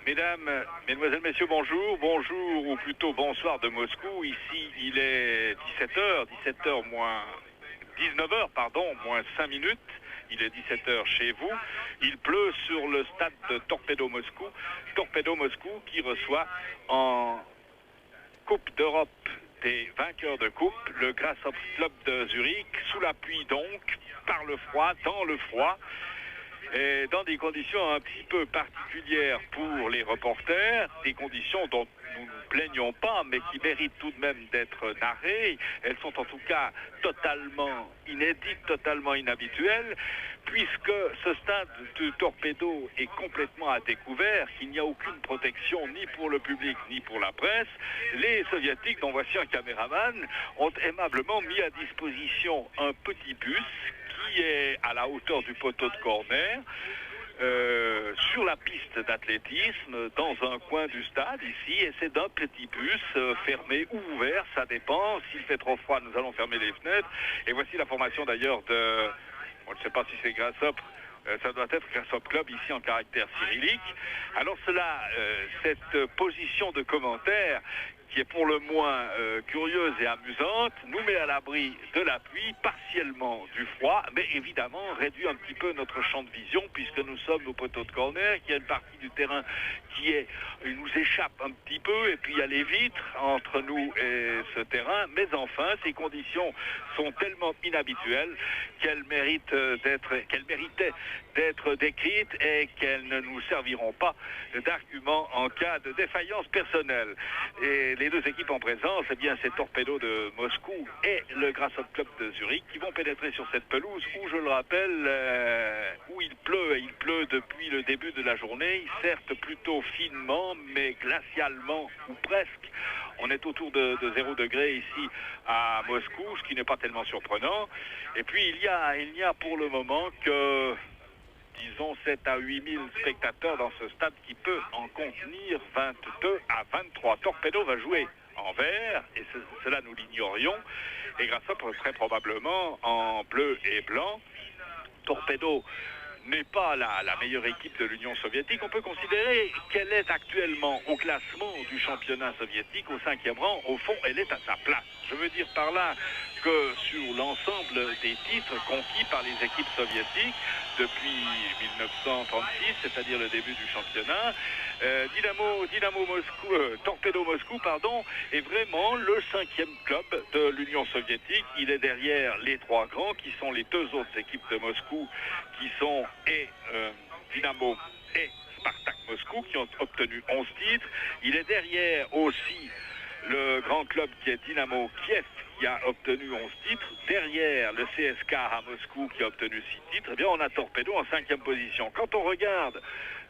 Mesdames, Mesdemoiselles, Messieurs, bonjour. Bonjour, ou plutôt bonsoir de Moscou. Ici, il est 17h moins 19h, pardon, moins 5 minutes. Il est 17h chez vous. Il pleut sur le stade de Torpedo Moscou. Torpedo Moscou qui reçoit en Coupe d'Europe des vainqueurs de coupe, le Grasshopper Club de Zurich, sous la pluie donc, par le froid, dans le froid. Et dans des conditions un petit peu particulières pour les reporters, des conditions dont nous ne nous plaignons pas, mais qui méritent tout de même d'être narrées. Elles sont en tout cas totalement inédites, totalement inhabituelles, puisque ce stade de Torpedo est complètement à découvert, qu'il n'y a aucune protection ni pour le public ni pour la presse. Les soviétiques, dont voici un caméraman, ont aimablement mis à disposition un petit bus qui est à la hauteur du poteau de corner, sur la piste d'athlétisme, dans un coin du stade ici, et c'est d'un petit bus fermé ou ouvert, ça dépend. S'il fait trop froid, nous allons fermer les fenêtres. Et voici la formation d'ailleurs de, on ne sait pas si c'est Grasshopper, ça doit être Grasshopper Club ici en caractère cyrillique. Alors cette position de commentaire qui est pour le moins curieuse et amusante, nous met à l'abri de la pluie, partiellement du froid, mais évidemment réduit un petit peu notre champ de vision, puisque nous sommes au poteau de corner, qu'il y a une partie du terrain qui nous échappe un petit peu, et puis il y a les vitres entre nous et ce terrain, mais enfin, ces conditions sont tellement inhabituelles qu'elles méritaient d'être décrites et qu'elles ne nous serviront pas d'argument en cas de défaillance personnelle. Et les deux équipes en présence, eh bien, c'est Torpedo de Moscou et le Grasshopper Club de Zurich qui vont pénétrer sur cette pelouse où, je le rappelle, où il pleut. Et il pleut depuis le début de la journée, certes plutôt finement, mais glacialement, ou presque. On est autour de 0 degré ici à Moscou, ce qui n'est pas tellement surprenant. Et puis il n'y a pour le moment que, disons, 7 à 8 000 spectateurs dans ce stade qui peut en contenir 22 à 23. Torpedo va jouer en vert, et cela nous l'ignorions, et Grasshopper très probablement en bleu et blanc. Torpedo n'est pas la meilleure équipe de l'Union soviétique. On peut considérer qu'elle est actuellement au classement du championnat soviétique au 5e rang. Au fond, elle est à sa place. Je veux dire par là que sur l'ensemble des titres conquis par les équipes soviétiques depuis 1936, c'est-à-dire le début du championnat, Torpedo Moscou, est vraiment le 5e club de l'Union soviétique. Il est derrière les 3 grands, qui sont les 2 autres équipes de Moscou, qui sont Dynamo et Spartak Moscou, qui ont obtenu 11 titres. Il est derrière aussi le grand club qui est Dynamo Kiev, qui a obtenu 11 titres. Derrière le CSKA à Moscou, qui a obtenu 6 titres. Eh bien, on a Torpedo en 5e position. Quand on regarde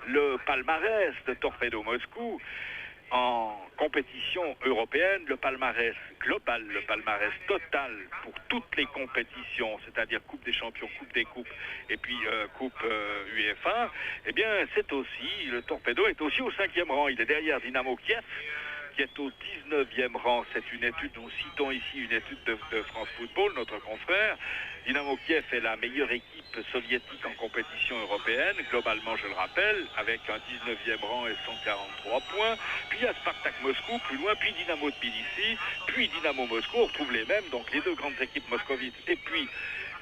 le palmarès de Torpedo Moscou en compétition européenne, le palmarès global, le palmarès total pour toutes les compétitions, c'est-à-dire Coupe des Champions, Coupe des Coupes et puis Coupe UEFA, eh bien c'est aussi, le Torpedo est aussi au 5e rang. Il est derrière Dynamo Kiev, qui est au 19e rang. C'est une étude, nous citons ici une étude de France Football, notre confrère. Dynamo Kiev est la meilleure équipe soviétique en compétition européenne, globalement je le rappelle, avec un 19e rang et 143 points. Puis il y a Spartak Moscou, plus loin, puis Dynamo Tbilissi, puis Dynamo Moscou, on retrouve les mêmes, donc les 2 grandes équipes moscovites, et puis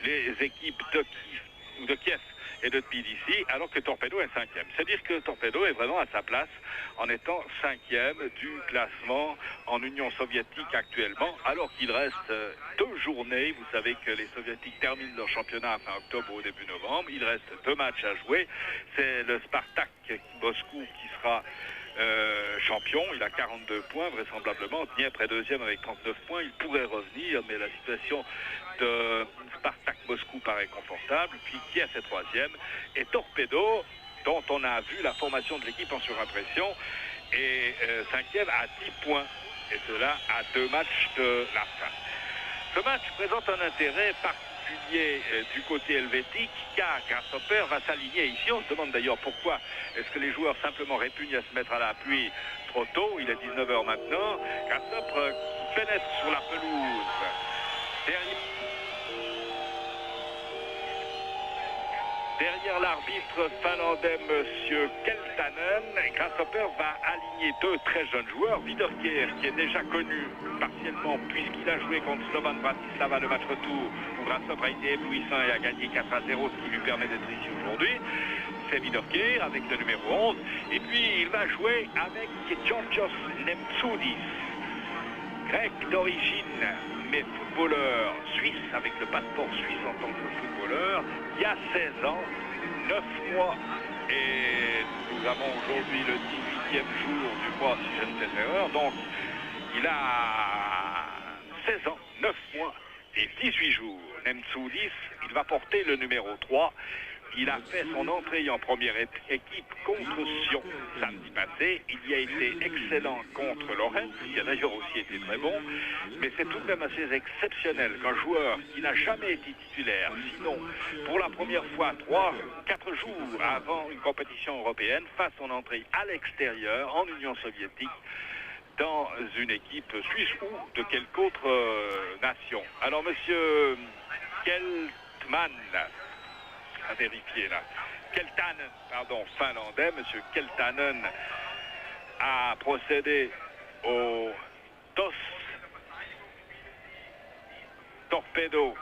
les équipes de Kiev et de Tbilissi, alors que Torpedo est 5e. C'est-à-dire que Torpedo est vraiment à sa place en étant 5e du classement en Union soviétique actuellement, alors qu'il reste 2 journées. Vous savez que les soviétiques terminent leur championnat à fin octobre ou au début novembre. Il reste 2 matchs à jouer. C'est le Spartak Moscou qui sera champion. Il a 42 points vraisemblablement. Dniepr est 2e avec 39 points. Il pourrait revenir, mais la situation de Spartak Moscou paraît confortable. Puis Kiev est 3e. Et Torpedo, dont on a vu la formation de l'équipe en surimpression, est 5e à 10 points. Et cela à 2 matchs de la fin. Ce match présente un intérêt particulier du côté helvétique, car Grasshopper va s'aligner ici. On se demande d'ailleurs pourquoi est-ce que les joueurs simplement répugnent à se mettre à la pluie trop tôt. Il est 19h maintenant. Grasshopper qui pénètre sur la pelouse. Derrière Derrière l'arbitre finlandais, Monsieur Keltanen, Grasshopper va aligner deux très jeunes joueurs. Widerkeer, qui est déjà connu partiellement puisqu'il a joué contre Slovan Bratislava le match retour, où Grasshopper a été éblouissant et a gagné 4-0, ce qui lui permet d'être ici aujourd'hui. C'est Widerkeer avec le numéro 11. Et puis il va jouer avec Georgios Nemtsoudis, grec d'origine, mais footballeur suisse, avec le passeport suisse en tant que footballeur, il y a 16 ans, 9 mois, et nous avons aujourd'hui le 18e jour du mois, si je ne fais erreur, donc il a 16 ans, 9 mois et 18 jours. Nemtsoudis, il va porter le numéro 3. Il a fait son entrée en première équipe contre Sion samedi passé. Il y a été excellent contre Lorraine, qui a d'ailleurs aussi été très bon. Mais c'est tout de même assez exceptionnel qu'un joueur qui n'a jamais été titulaire, sinon pour la première fois 3-4 jours avant une compétition européenne, fasse son entrée à l'extérieur, en Union soviétique, dans une équipe suisse ou de quelque autre nation. Alors, monsieur Keltman à vérifier là. Keltanen, pardon, finlandais, monsieur Keltanen a procédé au TOS Torpedo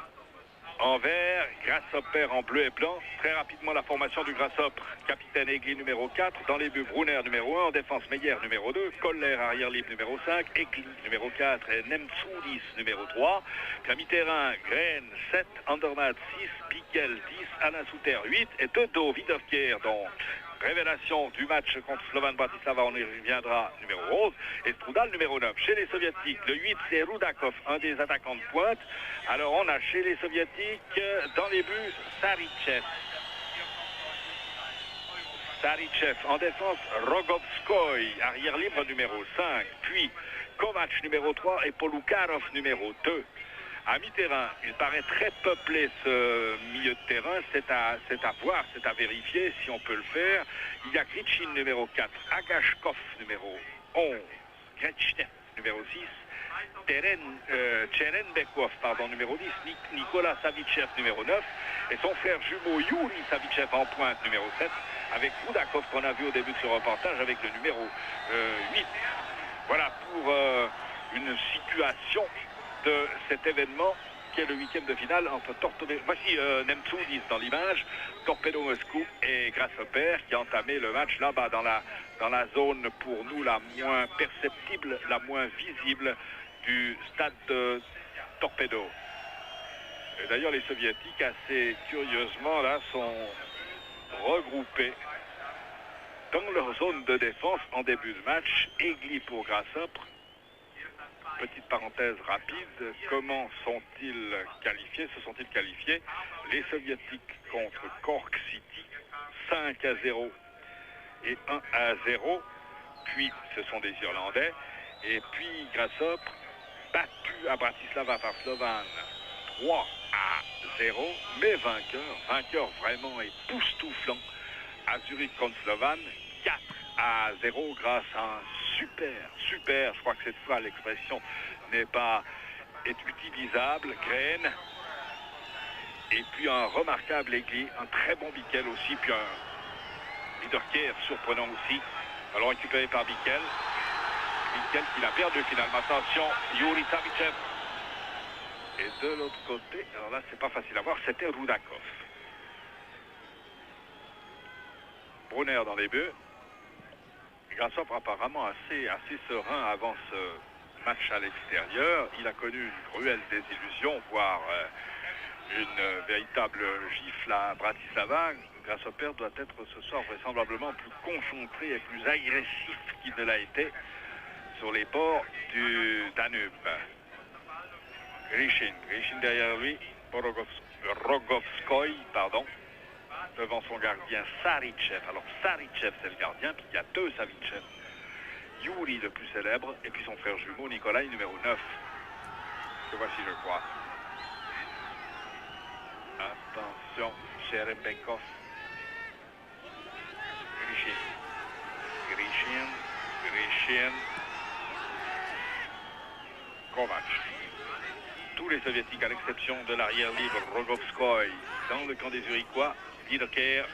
en vert, Grasshopper en bleu et blanc. Très rapidement la formation du Grasshopper. Capitaine Egli numéro 4, dans les buts Brunner numéro 1, en défense Meyer numéro 2, Koller arrière libre numéro 5, Egli numéro 4 et Nemtsoudis numéro 3. Puis mi-terrain, Green 7, Andermatt 6, Piquel 10, Alain Souter 8 et de dos Widerkeer, donc révélation du match contre Slovan Bratislava, on y reviendra, numéro 11, et Strudal numéro 9. Chez les Soviétiques, le 8 c'est Rudakov, un des attaquants de pointe. Alors on a chez les Soviétiques, dans les buts, Sarychev. Sarychev, en défense, Rogovskoy, arrière libre numéro 5, puis Kovac numéro 3 et Polukarov numéro 2. À mi-terrain, il paraît très peuplé ce milieu de terrain, c'est à voir, c'est à vérifier si on peut le faire. Il y a Grichin numéro 4, Agashkov numéro 11, Grechnev numéro 6, Cherenbekov numéro 10, Nicolas Savichev numéro 9 et son frère jumeau Yuri Savichev en pointe numéro 7 avec Rudakov qu'on a vu au début de ce reportage avec le numéro 8. Voilà pour une situation de cet événement qui est le 8e de finale entre Torpedo, voici Nemtsoudis dans l'image, Torpedo Moscou et Grasshopper qui a entamé le match là-bas dans la zone pour nous la moins perceptible, la moins visible du stade de Torpedo. Et d'ailleurs les Soviétiques assez curieusement là sont regroupés dans leur zone de défense en début de match. Egli pour Grasshopper. Petite parenthèse rapide, comment sont-ils qualifiés? Se sont-ils qualifiés? Les Soviétiques contre Cork City, 5-0 et 1-0. Puis ce sont des Irlandais. Et puis Grasshopper, battu à Bratislava par Slovan, 3-0, mais vainqueur vraiment époustouflant à Zurich contre Slovan, 4-0 grâce à un super, je crois que cette fois l'expression est utilisable, Green, et puis un remarquable Egli, un très bon Bikel aussi, puis un Widerkeer surprenant aussi, alors récupéré par Bikel qui l'a perdu finalement. Attention, Yuri Savichev. Et de l'autre côté, alors là c'est pas facile à voir, c'était Rudakov. Brunner dans les buts. Grasshopper apparemment assez serein avant ce match à l'extérieur. Il a connu une cruelle désillusion, voire une véritable gifle à Bratislava. Grasshopper doit être ce soir vraisemblablement plus concentré et plus agressif qu'il ne l'a été sur les bords du Danube. Grichin derrière lui, Rogovskoy, devant son gardien Sarychev. Alors Sarychev c'est le gardien, puis il y a deux Savichev. Yuri le plus célèbre, et puis son frère jumeau Nikolai numéro 9. Que voici je crois. Attention, Cherebekov. Grichin. Kovac. Tous les Soviétiques, à l'exception de l'arrière libre Rogovskoy, dans le camp des Zurichois, Wiederkehr.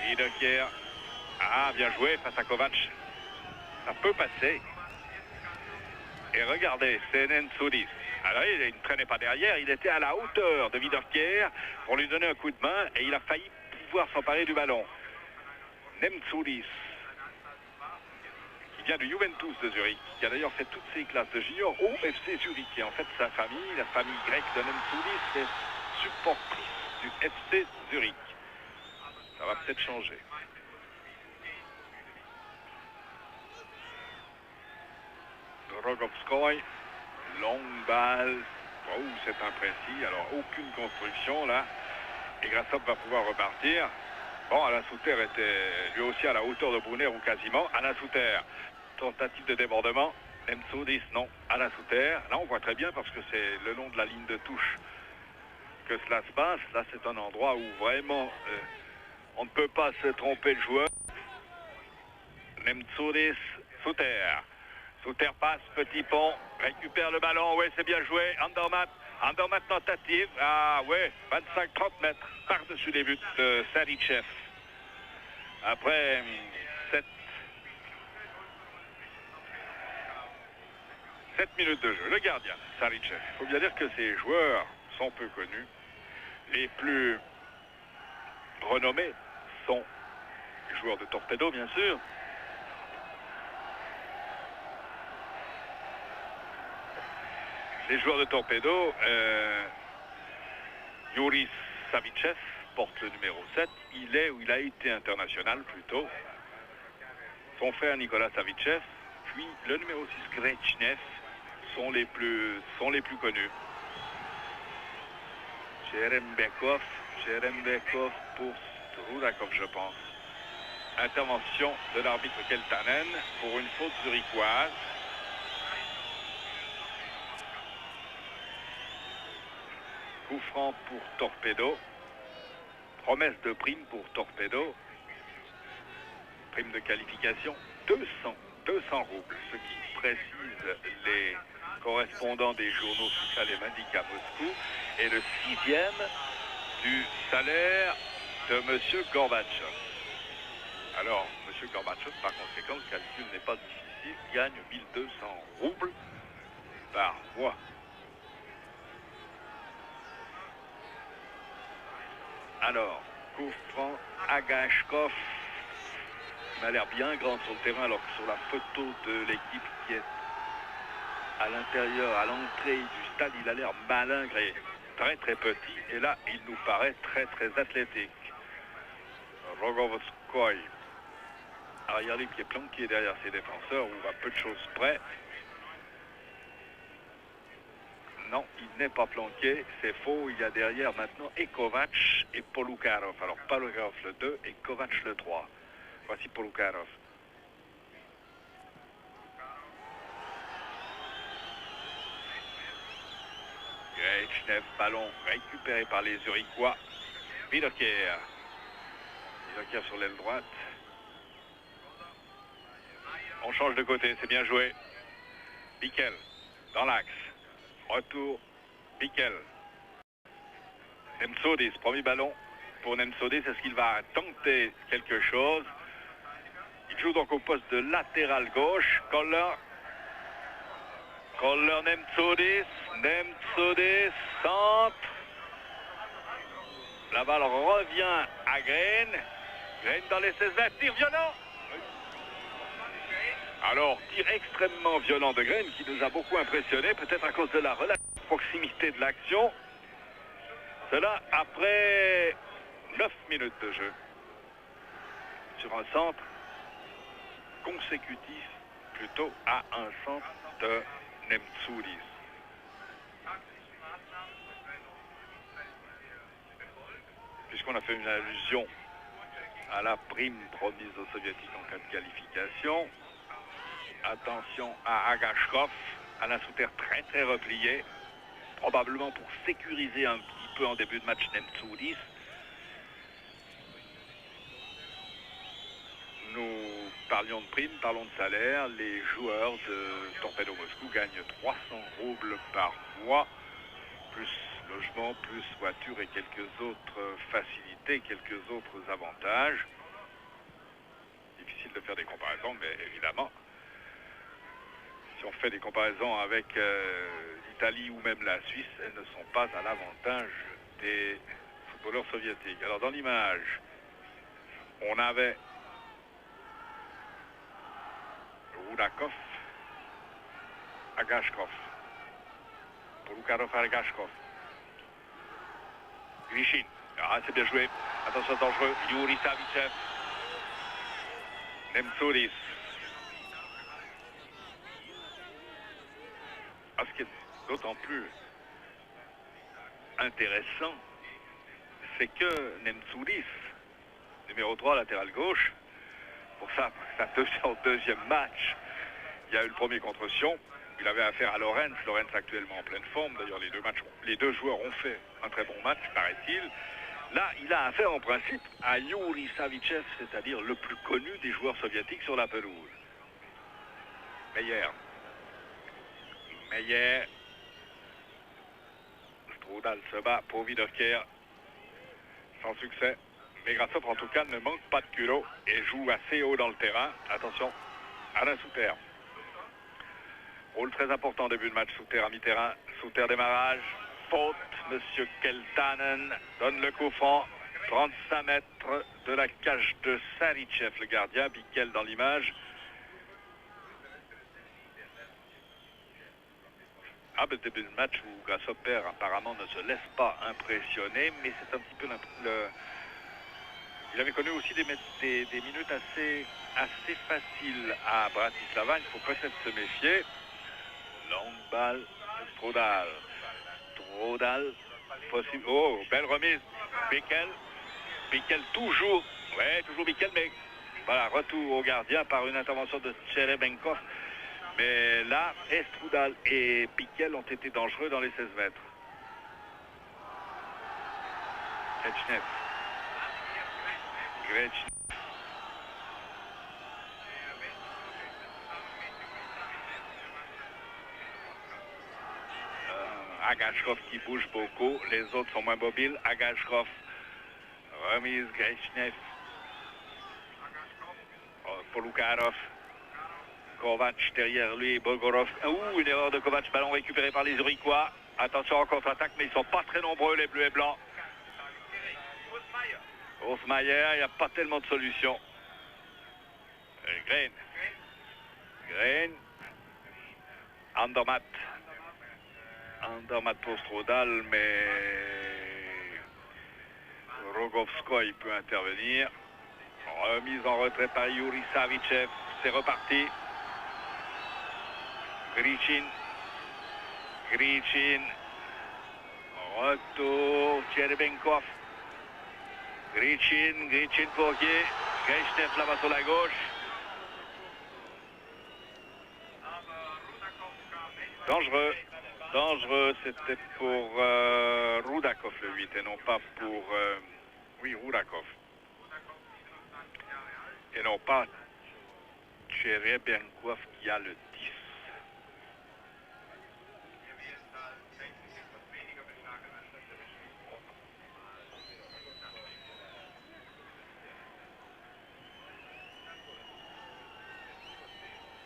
Wiederkehr. Ah, bien joué face à Kovac. Ça peut passer. Et regardez, c'est Nensoudis. Alors, il ne traînait pas derrière, il était à la hauteur de Wiederkehr pour lui donner un coup de main et il a failli pouvoir s'emparer du ballon. Nensoudis, qui vient du Juventus de Zurich, qui a d'ailleurs fait toutes ses classes de junior au FC Zurich. Et en fait, sa famille, la famille grecque de Nensoudis, est supportrice du FC Zurich. Ça va peut-être changer. Rogovskoy, longue balle. Oh, c'est imprécis. Alors, aucune construction là. Et Grassop va pouvoir repartir. Bon, Alain Souter était lui aussi à la hauteur de Brunner ou quasiment. Alain Souter, tentative de débordement. Nensoudis, non. Alain Souter. Là, on voit très bien parce que c'est le long de la ligne de touche que cela se passe. Là, c'est un endroit où vraiment on ne peut pas se tromper le joueur. Nensoudis, Souter. Souter passe, petit pont, récupère le ballon, ouais, c'est bien joué. Andermatt, Andermatt tentative, ah ouais, 25-30 mètres par-dessus les buts de Savicev. Après 7 minutes de jeu, le gardien, Savicev. Il faut bien dire que ces joueurs sont peu connus. Les plus renommés sont les joueurs de Torpedo, bien sûr. Les joueurs de Torpedo, Yoris Savicev porte le numéro 7. Il est ou il a été international plutôt. Son frère Nicolas Savicev, puis le numéro 6 Grechnev sont les plus connus. Cherembekov pour Strudakov, je pense. Intervention de l'arbitre Keltanen pour une faute zurichoise. Coup franc pour Torpedo. Promesse de prime pour Torpedo. Prime de qualification 200 roubles, ce qui précise les correspondants des journaux suisses alémaniques à Moscou, et le 6e du salaire de M. Gorbatchev. Alors, M. Gorbatchev, par conséquent, le calcul n'est pas difficile, gagne 1200 roubles par mois. Alors, coup franc, Agashkov, il a l'air bien grand sur le terrain, alors que sur la photo de l'équipe qui est à l'intérieur, à l'entrée du stade, il a l'air malingre et très très petit. Et là, il nous paraît très très athlétique. Rogovskoy, arrière libre qui est planqué derrière ses défenseurs, ou à peu de choses près. Non, il n'est pas planqué, c'est faux. Il y a derrière maintenant et Kovac et Polukarov. Alors Polukarov le 2 et Kovac le 3. Voici Polukarov. Grechnev, ballon récupéré par les Zurichois. Wiederkehr. Wiederkehr sur l'aile droite. On change de côté, c'est bien joué. Bickel dans l'axe. Retour, Bickel. Nensoudis, premier ballon pour Nensoudis. Est-ce qu'il va tenter quelque chose? Il joue donc au poste de latéral gauche. Koller, Nensoudis. Nensoudis, centre. La balle revient à Green. Green dans les 16 mètres, tir violent. Alors, tir extrêmement violent de Green qui nous a beaucoup impressionné, peut-être à cause de la relative proximité de l'action. Cela après 9 minutes de jeu. Sur un centre consécutif plutôt à un centre de Nensoudis. Puisqu'on a fait une allusion à la prime promise aux soviétiques en cas de qualification. Attention à Agashkov, Alain Souter très très replié, probablement pour sécuriser un petit peu en début de match Nensoudis. Nous parlions de prime, parlons de salaire. Les joueurs de Torpedo Moscou gagnent 300 roubles par mois, plus logement, plus voiture et quelques autres facilités, quelques autres avantages. Difficile de faire des comparaisons, mais évidemment, si on fait des comparaisons avec l'Italie ou même la Suisse, elles ne sont pas à l'avantage des footballeurs soviétiques. Alors dans l'image, on avait Rudakov, Agashkov, Polukharov, Agashkov, Grishin. Ah, c'est bien joué. Attention, dangereux. Yuri Savichev, Nemtsouris. Ce qui est d'autant plus intéressant, c'est que Nemtsouris, numéro 3, latéral gauche, pour son deuxième match, il y a eu le premier contre Sion. Il avait affaire à Lorenz. Lorenz actuellement en pleine forme. D'ailleurs, les deux joueurs ont fait un très bon match, paraît-il. Là, il a affaire en principe à Yuri Savichev, c'est-à-dire le plus connu des joueurs soviétiques sur la pelouse. Meyer. Strudal se bat pour Wiederkehr. Sans succès. Mais Grassov, en tout cas, ne manque pas de culot et joue assez haut dans le terrain. Attention, Alain Souter. Rôle très important, début de match. Souter à mi-terrain. Souter démarrage. Faute. Monsieur Keltanen donne le coup franc. 35 mètres de la cage de Savichev, le gardien. Bickel dans l'image. Le début de match où Grasshopper apparemment ne se laisse pas impressionner, mais c'est un petit peu il avait connu aussi des minutes assez faciles à Bratislava. Il faut peut-être se méfier. Longue balle, Strudal. Possible. Oh, belle remise. Bickel toujours. Ouais, toujours Bickel, mais voilà, retour au gardien par une intervention de Tcherebenkov. Mais là, Strudal et Bickel ont été dangereux dans les 16 mètres. Grechnev. Agashkov qui bouge beaucoup. Les autres sont moins mobiles. Agashkov. Remise Grechnev. Polukharov. Kovac derrière lui, Bogorov. Une erreur de Kovac, ballon récupéré par les Uriquois. Attention en contre-attaque, mais ils ne sont pas très nombreux, les bleus et blancs. Hofmeier, il n'y a pas tellement de solutions. Green. Andermatt pour Strudal, mais Rogovskoy peut intervenir. Remise en retrait par Yuri Savichev. C'est reparti. Grichin. Retour. Tcherebenkov. Grichin pour qui? Grechnev là-bas sur la gauche. Dangereux, c'était pour Rudakov le 8 et non pas pour... Rudakov. Et non pas Tcherebenkov qui a le 10.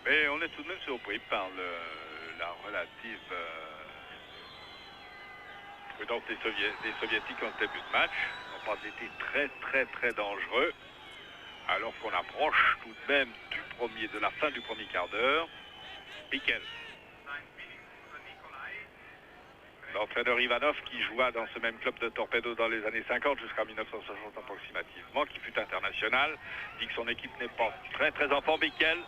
Mais on est tout de même surpris par la relative prudence des Soviétiques en début de match. Ils n'ont pas été très dangereux. Alors qu'on approche tout de même de la fin du premier quart d'heure. Bickel. L'entraîneur Ivanov qui joua dans ce même club de Torpedo dans les années 50 jusqu'à 1960 approximativement, qui fut international, dit que son équipe n'est pas très en forme. Bickel.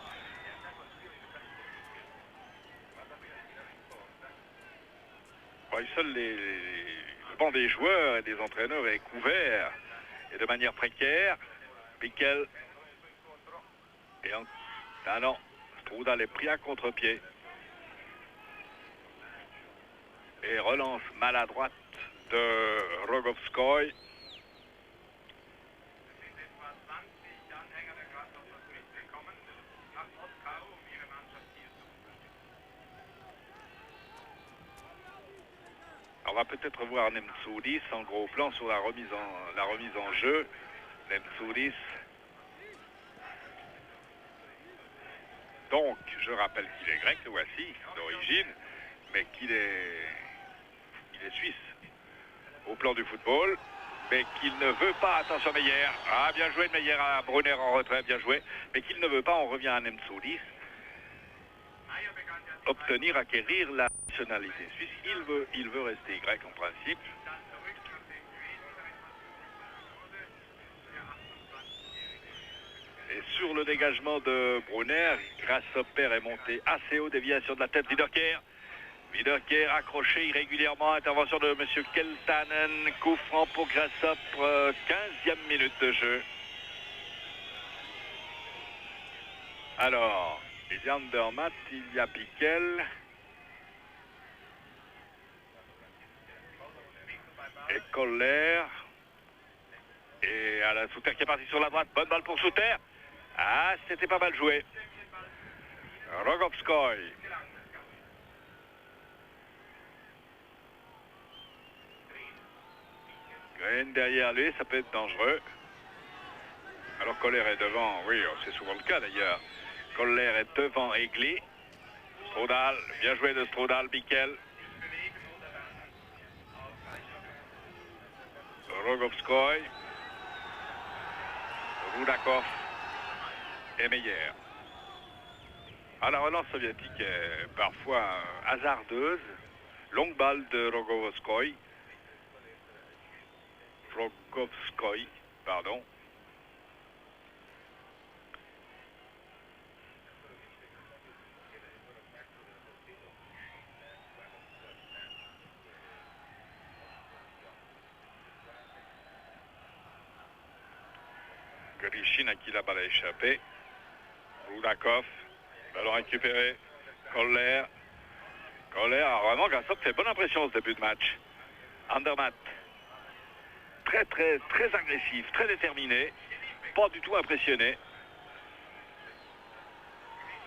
Seul le banc des joueurs et des entraîneurs est couvert et de manière précaire. Bickel. Non, Strudal est pris à contre-pied. Et relance maladroite de Rogovskoy. On va peut-être voir Nemtsoulis en gros plan sur la remise en jeu. Nemtsoulis. Donc, je rappelle qu'il est grec, le voici, d'origine, mais qu'il est suisse au plan du football, mais qu'il ne veut pas, attention Meyer, ah bien joué de Meyer à Brunner en retrait, bien joué, mais qu'il ne veut pas, on revient à Nemtsoulis, acquérir la nationalité suisse. Il veut rester grec en principe. Et sur le dégagement de Brunner, Grasshopper est monté assez haut, déviation de la tête Wiederkehr. Wiederkehr accroché irrégulièrement, intervention de M. Keltanen, coup franc pour Grasshopper, 15e minute de jeu. Alors, les Andermatt, il y a Pickel. Et Koller. Et Alain Souter qui est parti sur la droite, bonne balle pour Souter. Ah, c'était pas mal joué. Rogovskoy. Green derrière lui, ça peut être dangereux. Alors Koller est devant, oui, c'est souvent le cas d'ailleurs. Koller est devant Egli. Strodal, bien joué de Strodal, Bickel. Rogovskoy. Rudakov et Meyer. Ah, la relance soviétique est parfois hasardeuse. Longue balle de Rogovskoy. Pardon. Grishin à qui la balle a échappé. Rudakov, ballon récupéré. Koller. Koller a vraiment, Grasshopper fait bonne impression ce début de match. Andermatt. Très agressif, très déterminé. Pas du tout impressionné.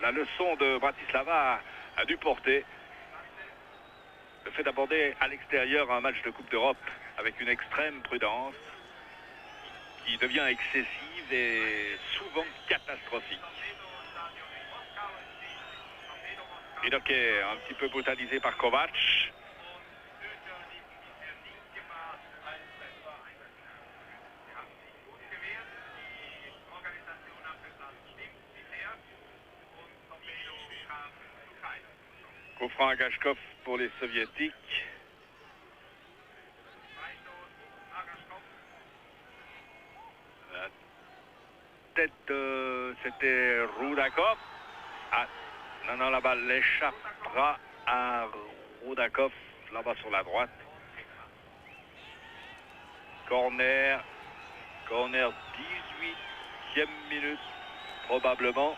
La leçon de Bratislava a dû porter. Le fait d'aborder à l'extérieur un match de Coupe d'Europe avec une extrême prudence qui devient excessive et souvent catastrophique. Wiederkehr un petit peu brutalisé par Kovac. Coup franc à Gashkov pour les soviétiques. La tête, c'était Rudakov. Ah, non, la balle échappera à Rudakov, là-bas sur la droite. Corner 18e minute, probablement.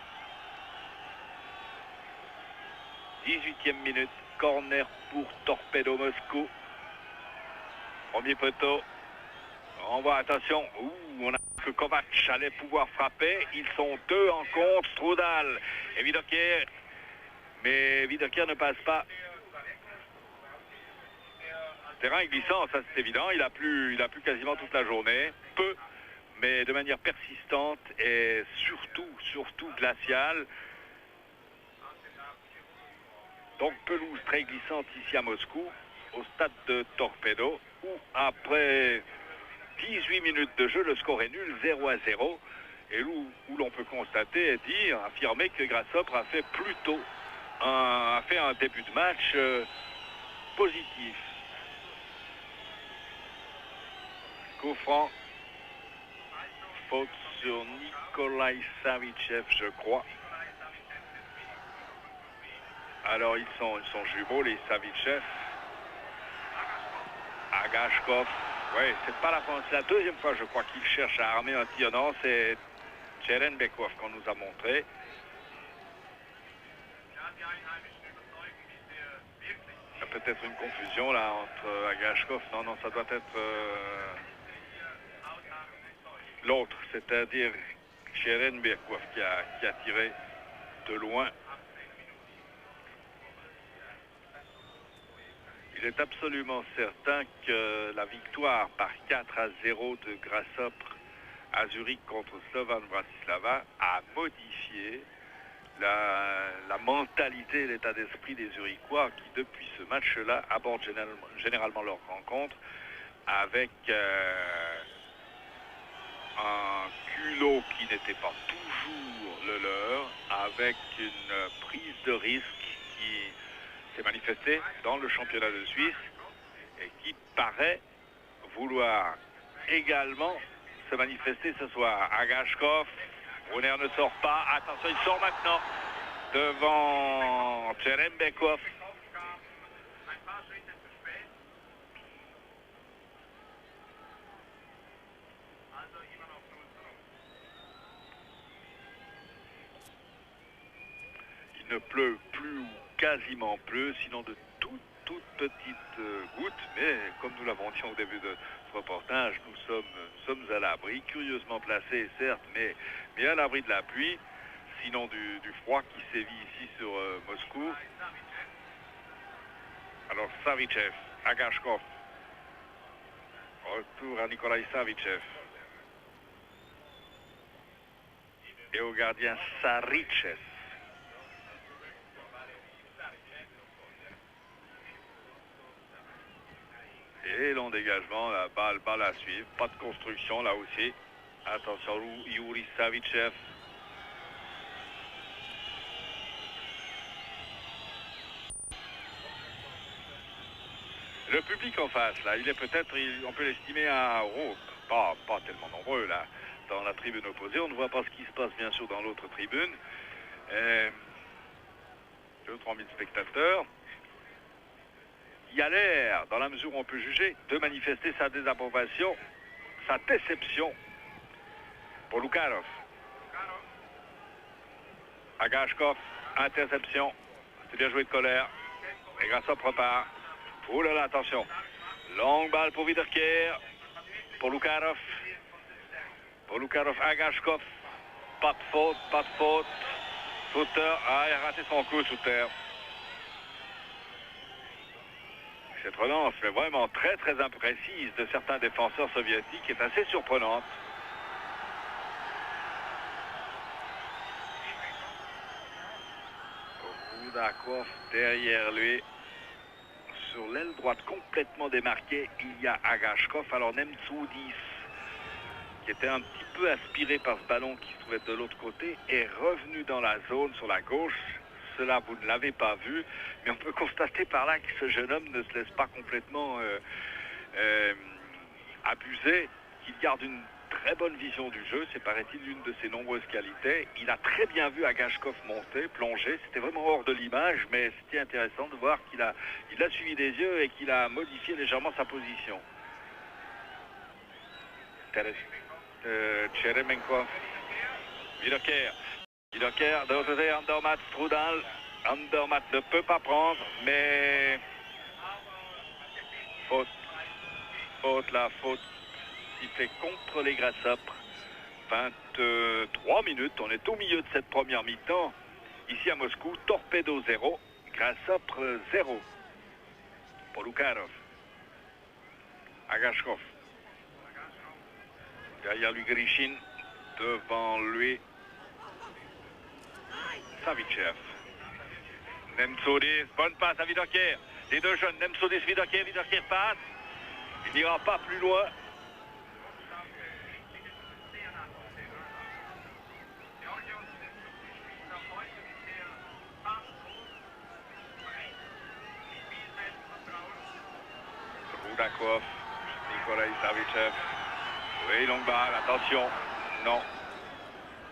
18e minute, corner pour Torpedo Moscou. Premier poteau. On voit, attention, on a que Kovac allait pouvoir frapper. Ils sont deux en contre, Strudal et Wiederkehr. Mais Wiederkehr ne passe pas. Terrain est glissant, ça c'est évident. Il a plu quasiment toute la journée. Peu, mais de manière persistante et surtout glaciale. Donc pelouse très glissante ici à Moscou, au stade de Torpedo, où après 18 minutes de jeu, le score est nul, 0-0, et où l'on peut constater et dire, affirmer que Grasshopper a fait un début de match positif. Coup franc, faute sur Nikolai Savichev, je crois. Alors ils sont jumeaux, les Savichev. Agashkov. Oui, c'est pas la deuxième fois, je crois, qu'il cherche à armer un tir. Non, c'est Cherenbekov qu'on nous a montré. Il y a peut-être une confusion là entre Agashkov. Non, ça doit être l'autre, c'est-à-dire Cherenbekov qui a tiré de loin. Il est absolument certain que la victoire par 4-0 de Grasshopper à Zurich contre Slovan Bratislava a modifié la mentalité et l'état d'esprit des Zurichois qui, depuis ce match-là, abordent généralement leur rencontre avec un culot qui n'était pas toujours le leur, avec une prise de risque qui s'est manifestée dans le championnat de Suisse et qui paraît vouloir également se manifester ce soir. Agashkov, Brunner ne sort pas, attention, il sort maintenant devant Tcherembekov. Il ne pleut plus ou quasiment plus, sinon de toutes petites gouttes, mais comme nous l'avons dit au début de ce reportage, nous sommes à l'abri, curieusement placés certes, mais à l'abri de la pluie, sinon du froid qui sévit ici sur Moscou. Alors Savichev, Agashkov, retour à Nikolai Savichev. Et au gardien Sarichev. Et long dégagement, la balle à suivre, pas de construction là aussi. Attention, Yuri Savichev. Le public en face, là, il est peut-être, on peut l'estimer à pas tellement nombreux là, dans la tribune opposée. On ne voit pas ce qui se passe bien sûr dans l'autre tribune. 2-3 000 spectateurs. Il y a l'air, dans la mesure où on peut juger, de manifester sa désapprobation, sa déception pour Lukarov. Agashkov, interception. C'est bien joué de colère. Et Grasshopper repart. Oh là là, attention. Longue balle pour Wiederkehr. Pour Lukarov. Pour Lukarov, Agashkov. Pas de faute. Souter, il a raté son coup, Souter. Cette relance, mais vraiment très imprécise de certains défenseurs soviétiques, est assez surprenante. Rudakov derrière lui. Sur l'aile droite complètement démarquée, il y a Agashkov. Alors Nemtsudis, qui était un petit peu aspiré par ce ballon qui se trouvait de l'autre côté, est revenu dans la zone sur la gauche. Cela, vous ne l'avez pas vu, mais on peut constater par là que ce jeune homme ne se laisse pas complètement abuser, qu'il garde une très bonne vision du jeu, c'est paraît-il l'une de ses nombreuses qualités. Il a très bien vu Agashkov monter, plonger, c'était vraiment hors de l'image, mais c'était intéressant de voir qu'il a suivi des yeux et qu'il a modifié légèrement sa position. Tcheremenko, Wiederkehr, de l'autre côté, Andermatt, Strudal. Andermatt ne peut pas prendre, mais faute sifflée contre les Grasshoppers. 23 minutes, on est au milieu de cette première mi-temps. Ici à Moscou, Torpedo 0, Grasshopper 0. Pour Lukarov. Agashkov. Derrière lui Grishin, devant lui Savichev. Nemtsudis, bonne passe à Wiederkehr. Les deux jeunes, Nemtsudis, Wiederkehr passe. Il n'ira pas plus loin. Rudakov, Nikolai Savichev. Oui, longue balle, attention. Non.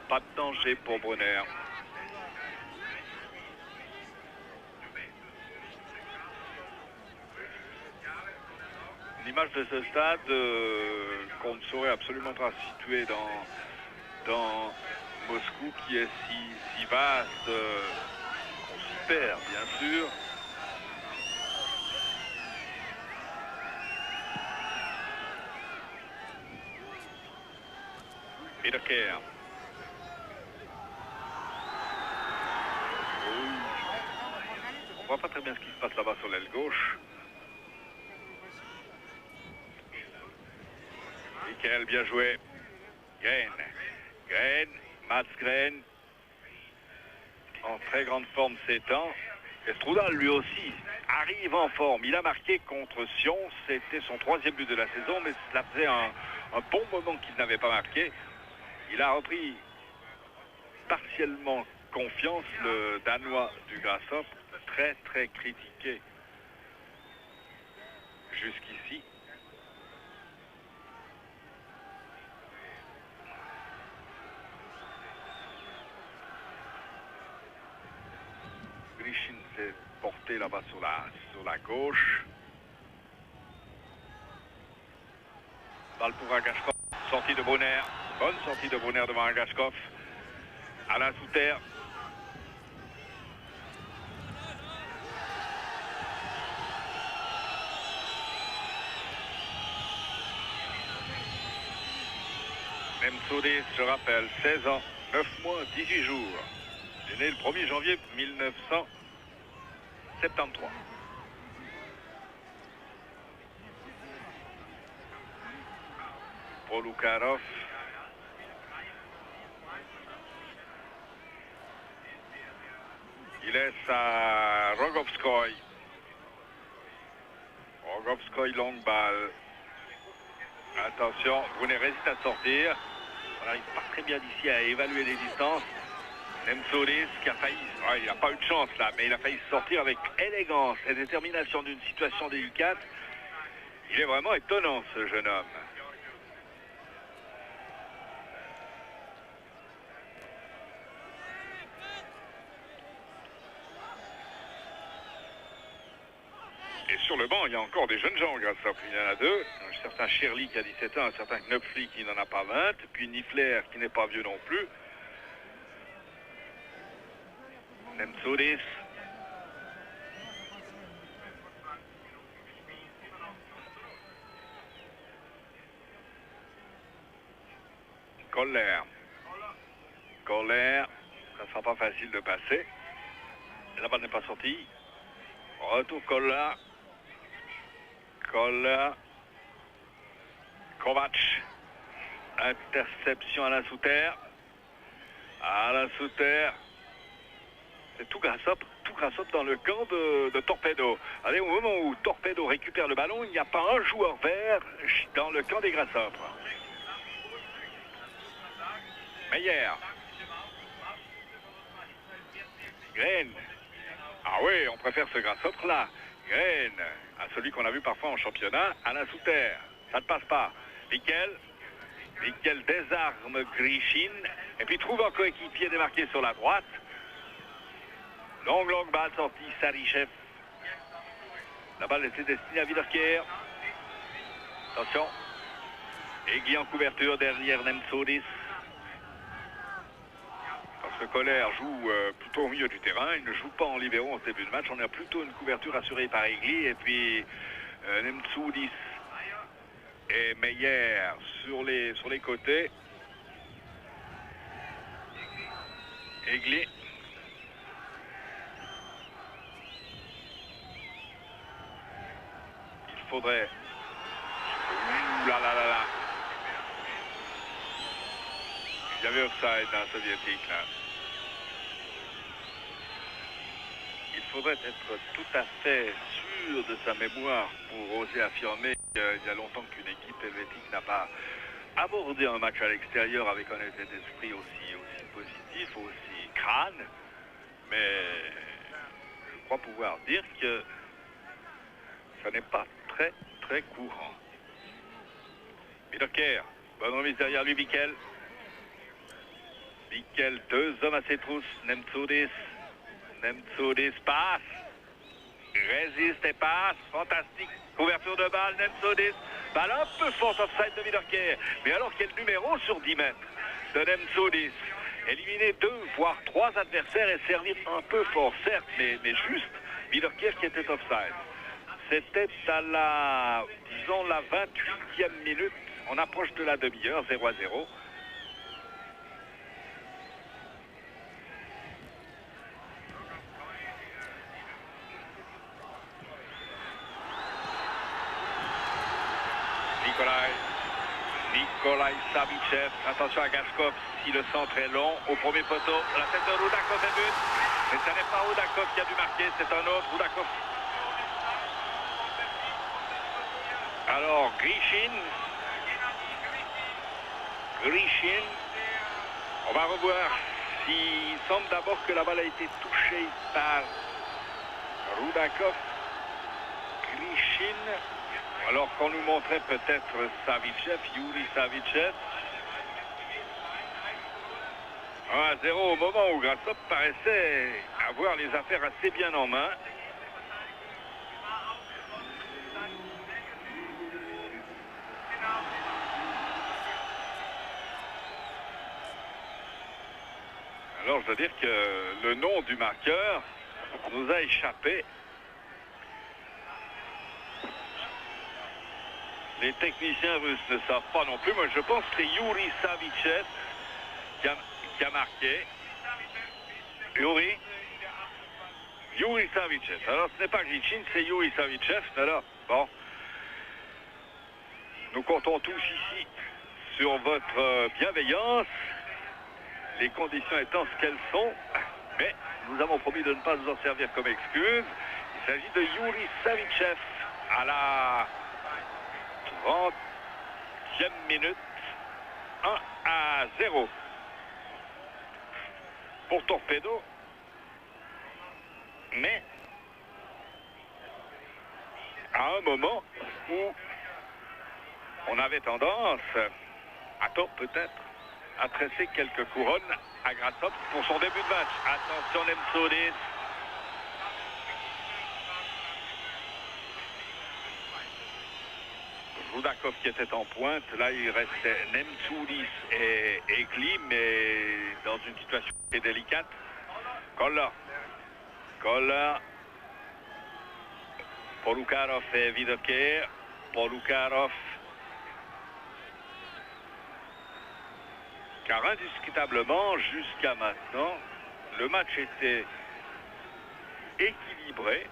Pas de danger pour Brunner. L'image de ce stade qu'on ne saurait absolument pas situer dans Moscou, qui est si vaste, qu'on s'y perd bien sûr. Wiederkehr. On voit pas très bien ce qui se passe là-bas sur l'aile gauche. Michael, bien joué. Gren, Mats Gren, en très grande forme ces temps. Et Strudal, lui aussi, arrive en forme. Il a marqué contre Sion. C'était son 3e but de la saison, mais cela faisait un bon moment qu'il n'avait pas marqué. Il a repris partiellement confiance, le Danois du Grasshopper, très très critiqué jusqu'ici. Grishin s'est porté là-bas sur la gauche. Balle pour Agashkov. Sortie de Brunner. Bonne sortie de Brunner devant Agashkov. Alain Souter. Nemtsouris, je rappelle, 16 ans, 9 mois, 18 jours. Il est né le 1er janvier 1973. Prolukharov. Il laisse à Rogovskoy. Rogovskoy, longue balle. Attention, Brunner résiste à sortir. On n'arrive pas très bien d'ici à évaluer les distances. Nemtsouris qui a failli, il n'a pas eu de chance là, mais il a failli sortir avec élégance et détermination d'une situation délicate. Il est vraiment étonnant ce jeune homme. Et sur le banc, il y a encore des jeunes gens grâce à il y en a deux. Un certain Shirley qui a 17 ans, un certain Knöpfli qui n'en a pas 20, puis Niffler qui n'est pas vieux non plus. Nemtsouris. Koller. Ça ne sera pas facile de passer. La balle n'est pas sortie. Retour Koller. Kovac. Interception à la Souter. C'est tout Grasshopper dans le camp de Torpedo. Allez, au moment où Torpedo récupère le ballon, il n'y a pas un joueur vert dans le camp des Grasshoppers. Meyer. Gren. Ah oui, on préfère ce Grasshopper là. Gren, à celui qu'on a vu parfois en championnat, Alain Souter. Ça ne passe pas. Michael désarme Grishin et puis trouve un coéquipier démarqué sur la droite. Longue balle sortie, Sarichev. La balle était destinée à Wiederkehr. Attention. Aiguille en couverture derrière Nemtsouris. Parce que Koller joue plutôt au milieu du terrain. Il ne joue pas en libéro en début de match. On a plutôt une couverture assurée par Aiguille. Et puis Nemtsouris et Meyer sur les côtés. Aiguille. Il faudrait... Ouh là. Il y avait offside dans la soviétique là. Il faudrait être tout à fait sûr de sa mémoire pour oser affirmer qu'il y a longtemps qu'une équipe helvétique n'a pas abordé un match à l'extérieur avec un état d'esprit aussi positif, aussi crâne. Mais je crois pouvoir dire que ça n'est pas très courant. Wiederkehr, bonne remise derrière lui, Michael, 2 hommes à ses trousses. Nemtsouris passe. Résiste et passe. Fantastique. Couverture de balle, Nemtsouris. Balle un peu forte offside de Wiederkehr. Mais alors quel numéro sur 10 mètres de Nemtsouris. Éliminer 2 voire 3 adversaires et servir un peu fort, certes, mais juste. Wiederkehr qui était offside. C'était à la 28e minute. On approche de la demi-heure, 0-0. Nikolai Savichev, attention à Gashkov, si le centre est long, au premier poteau, la tête de Rudakov est but, mais ce n'est pas Rudakov qui a dû marquer, c'est un autre Rudakov. Alors Grishin, on va revoir. Il semble d'abord que la balle a été touchée par Rudakov. Grishin, alors qu'on nous montrait peut-être Savichev, Yuri Savichev. 1-0 au moment où Grassop paraissait avoir les affaires assez bien en main. Alors je dois dire que le nom du marqueur nous a échappé. Les techniciens russes ne savent pas non plus. Moi je pense que c'est Yuri Savichev qui a marqué. Yuri Savichev. Alors ce n'est pas Grishin, c'est Yuri Savichev. Alors, bon. Nous comptons tous ici sur votre bienveillance. Les conditions étant ce qu'elles sont, mais nous avons promis de ne pas nous en servir comme excuse. Il s'agit de Yuri Savichev à la 30e minute, 1-0 pour Torpedo. Mais à un moment où on avait tendance, à tort peut-être, à tresser quelques couronnes à Grassop pour son début de match. Attention Nemtsoulis. Rudakov qui était en pointe. Là il restait Nemtsoulis et Egli, mais dans une situation très délicate. Koller. Polukarov et Vidoker. Polukarov. Car indiscutablement, jusqu'à maintenant, le match était équilibré,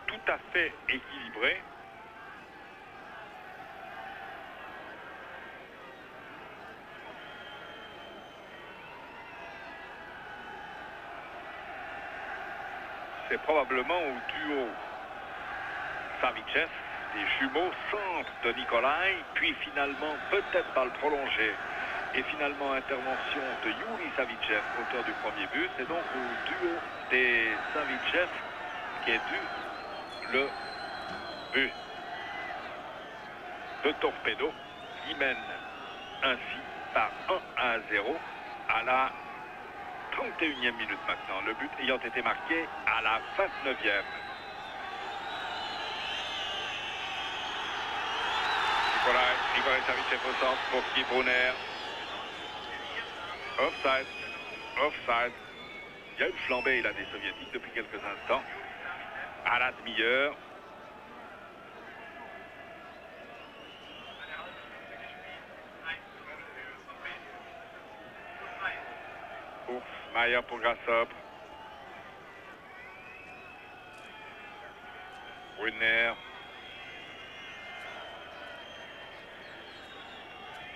tout à fait équilibré. C'est probablement au duo Savichev, des jumeaux, centre de Nikolai, puis finalement peut-être balle prolongée et finalement intervention de Yuri Savichev, auteur du premier but. C'est donc au duo des Savichev qui est dû le but de Torpedo, qui mène ainsi par 1-0 à la 31e minute maintenant, le but ayant été marqué à la 29e. Nikolai Savichev au centre pour Guy Brunner. Offside. Il y a une flambée là des soviétiques depuis quelques instants. À la demi-heure. Ouf, Maillard pour Grassop. Brunner.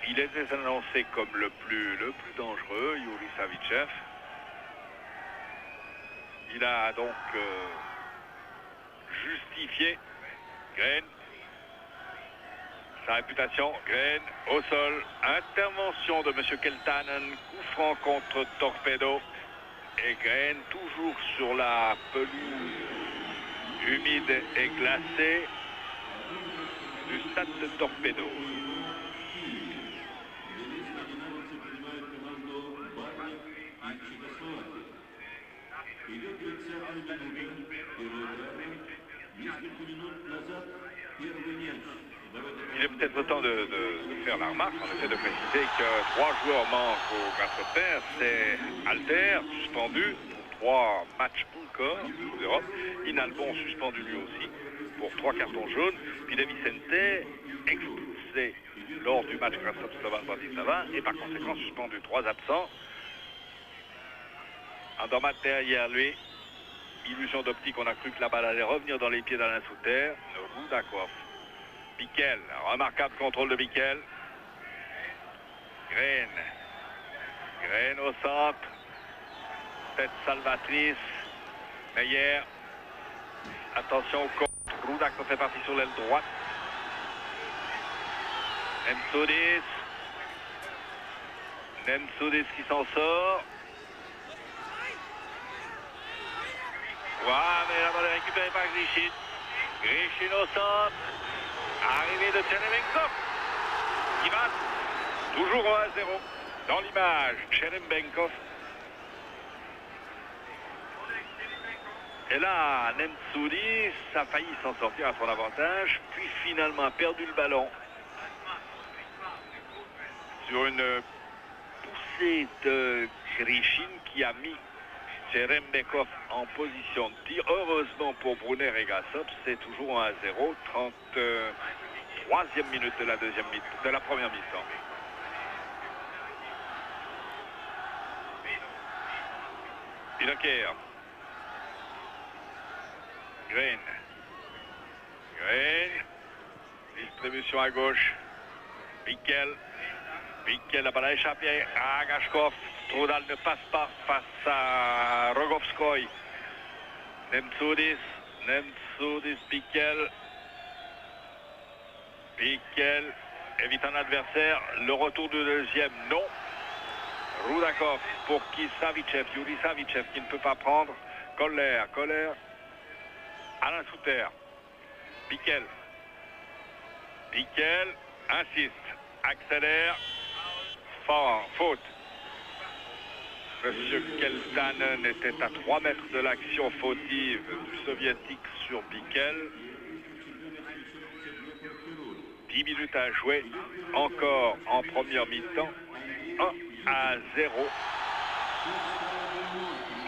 Il était annoncé comme le plus dangereux, Yuri Savichev. Il a donc justifié Green, sa réputation. Green au sol, intervention de M. Keltanen, coup franc contre Torpedo. Et Green toujours sur la pelouse humide et glacée du stade de Torpedo. Il est peut-être temps de faire la remarque, en effet, de préciser que 3 joueurs manquent au Grasshopper. C'est Alter, suspendu pour 3 matchs encore Coupe d'Europe. Inalbon, suspendu lui aussi pour 3 cartons jaunes. Puis De Vicente, expulsé lors du match Grasshopp-Slovan-Bratislava et par conséquent suspendu. 3 absents. Andermatt derrière lui. Illusion d'optique, on a cru que la balle allait revenir dans les pieds d'Alain Souter. Rudakov. Bickel, remarquable contrôle de Bickel. Green au centre. Tête salvatrice. Meyer. Attention au contre. Rudakov fait partie sur l'aile droite. Nemtsudis qui s'en sort. Mais la balle est récupérée par Grishin. Grishin au centre. Arrivée de Cheremenkov. Qui rate. Toujours 1-0. Dans l'image, Cheremenkov. Et là, Nemtsudis a failli s'en sortir à son avantage, puis finalement a perdu le ballon sur une poussée de Grishin qui a mis Cheremenkov en position de tir. Heureusement pour Brunner et Grassop, c'est toujours 1-0, 33e minute de la première mi-temps. Bidoker. Green. Distribution à gauche. Bickel, la balle a échappé à Gashkov. Strudal ne passe pas face à Rogovskoy. Nemtsudis, Bickel. Bickel évite un adversaire. Le retour du deuxième, non. Rudakov pour Yuri Savicev qui ne peut pas prendre. Koller. Alain Souter. Bickel insiste. Accélère. Faute. Monsieur Keltanen était à 3 mètres de l'action fautive du soviétique sur Bickel. 10 minutes à jouer. Encore en première mi-temps. 1-0.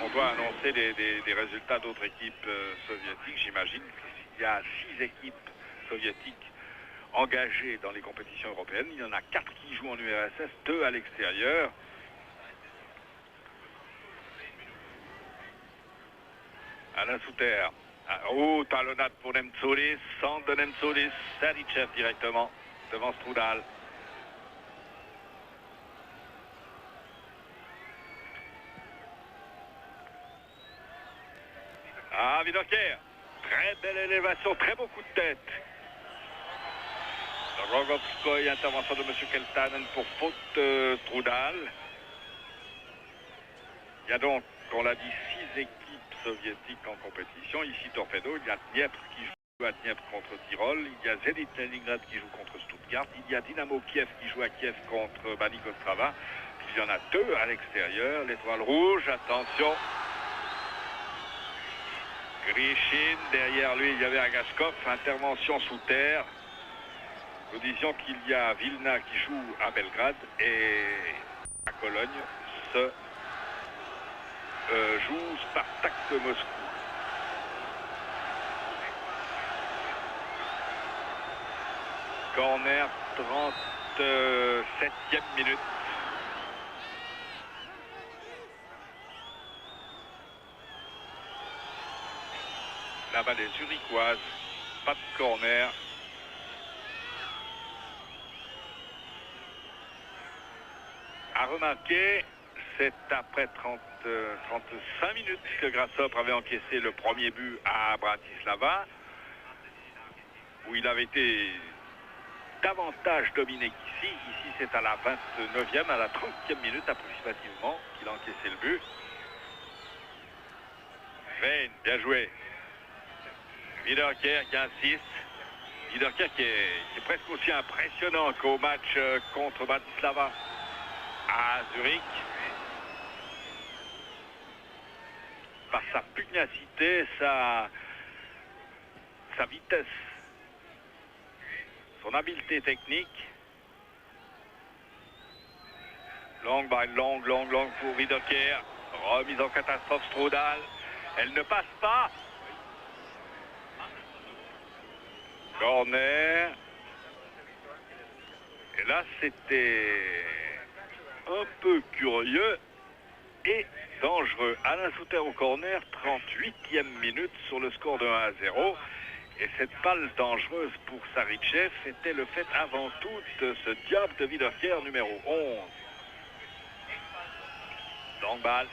On doit annoncer des résultats d'autres équipes soviétiques. J'imagine qu'il y a 6 équipes soviétiques engagées dans les compétitions européennes. Il y en a 4 qui jouent en URSS, 2 à l'extérieur. Alain Souter. Talonnade pour Nemtsudis. Centre de Nemtsudis. Savicev directement devant Strudal. Bidoker. Très belle élévation, très beau coup de tête. Rogovskoy, intervention de M. Keltanen pour faute Strudal. Il y a donc, on l'a dit, 6 équipes soviétiques en compétition. Ici, Torpedo, il y a Dniepr qui joue à Dniepr contre Tyrol. Il y a Zenit Leningrad qui joue contre Stuttgart. Il y a Dynamo Kiev qui joue à Kiev contre Banik Ostrava. Puis il y en a 2 à l'extérieur. L'Étoile Rouge, attention. Grishin, derrière lui, il y avait Agashkov, intervention sous terre. Nous disions qu'il y a Vilna qui joue à Belgrade et à Cologne joue Spartak de Moscou. Corner, 37e minute. La balle est zurichoise, pas de corner. À remarquer, c'est après 35 minutes que Grassop avait encaissé le premier but à Bratislava, où il avait été davantage dominé qu'ici. Ici, c'est à la 29e, à la 30e minute approximativement qu'il a encaissé le but. Vein, bien joué. Bidoker qui insiste. Bidoker qui est presque aussi impressionnant qu'au match contre Bratislava à Zurich. Par sa pugnacité, sa vitesse, son habileté technique. Long pour Bidoker. Remise en catastrophe Strudal. Elle ne passe pas. Corner. Et là, c'était un peu curieux et dangereux. Alain Souter au corner, 38e minute sur le score de 1-0. Et cette balle dangereuse pour Sarychev était le fait avant tout de ce diable de Wiederkehr numéro 11. Donc balle,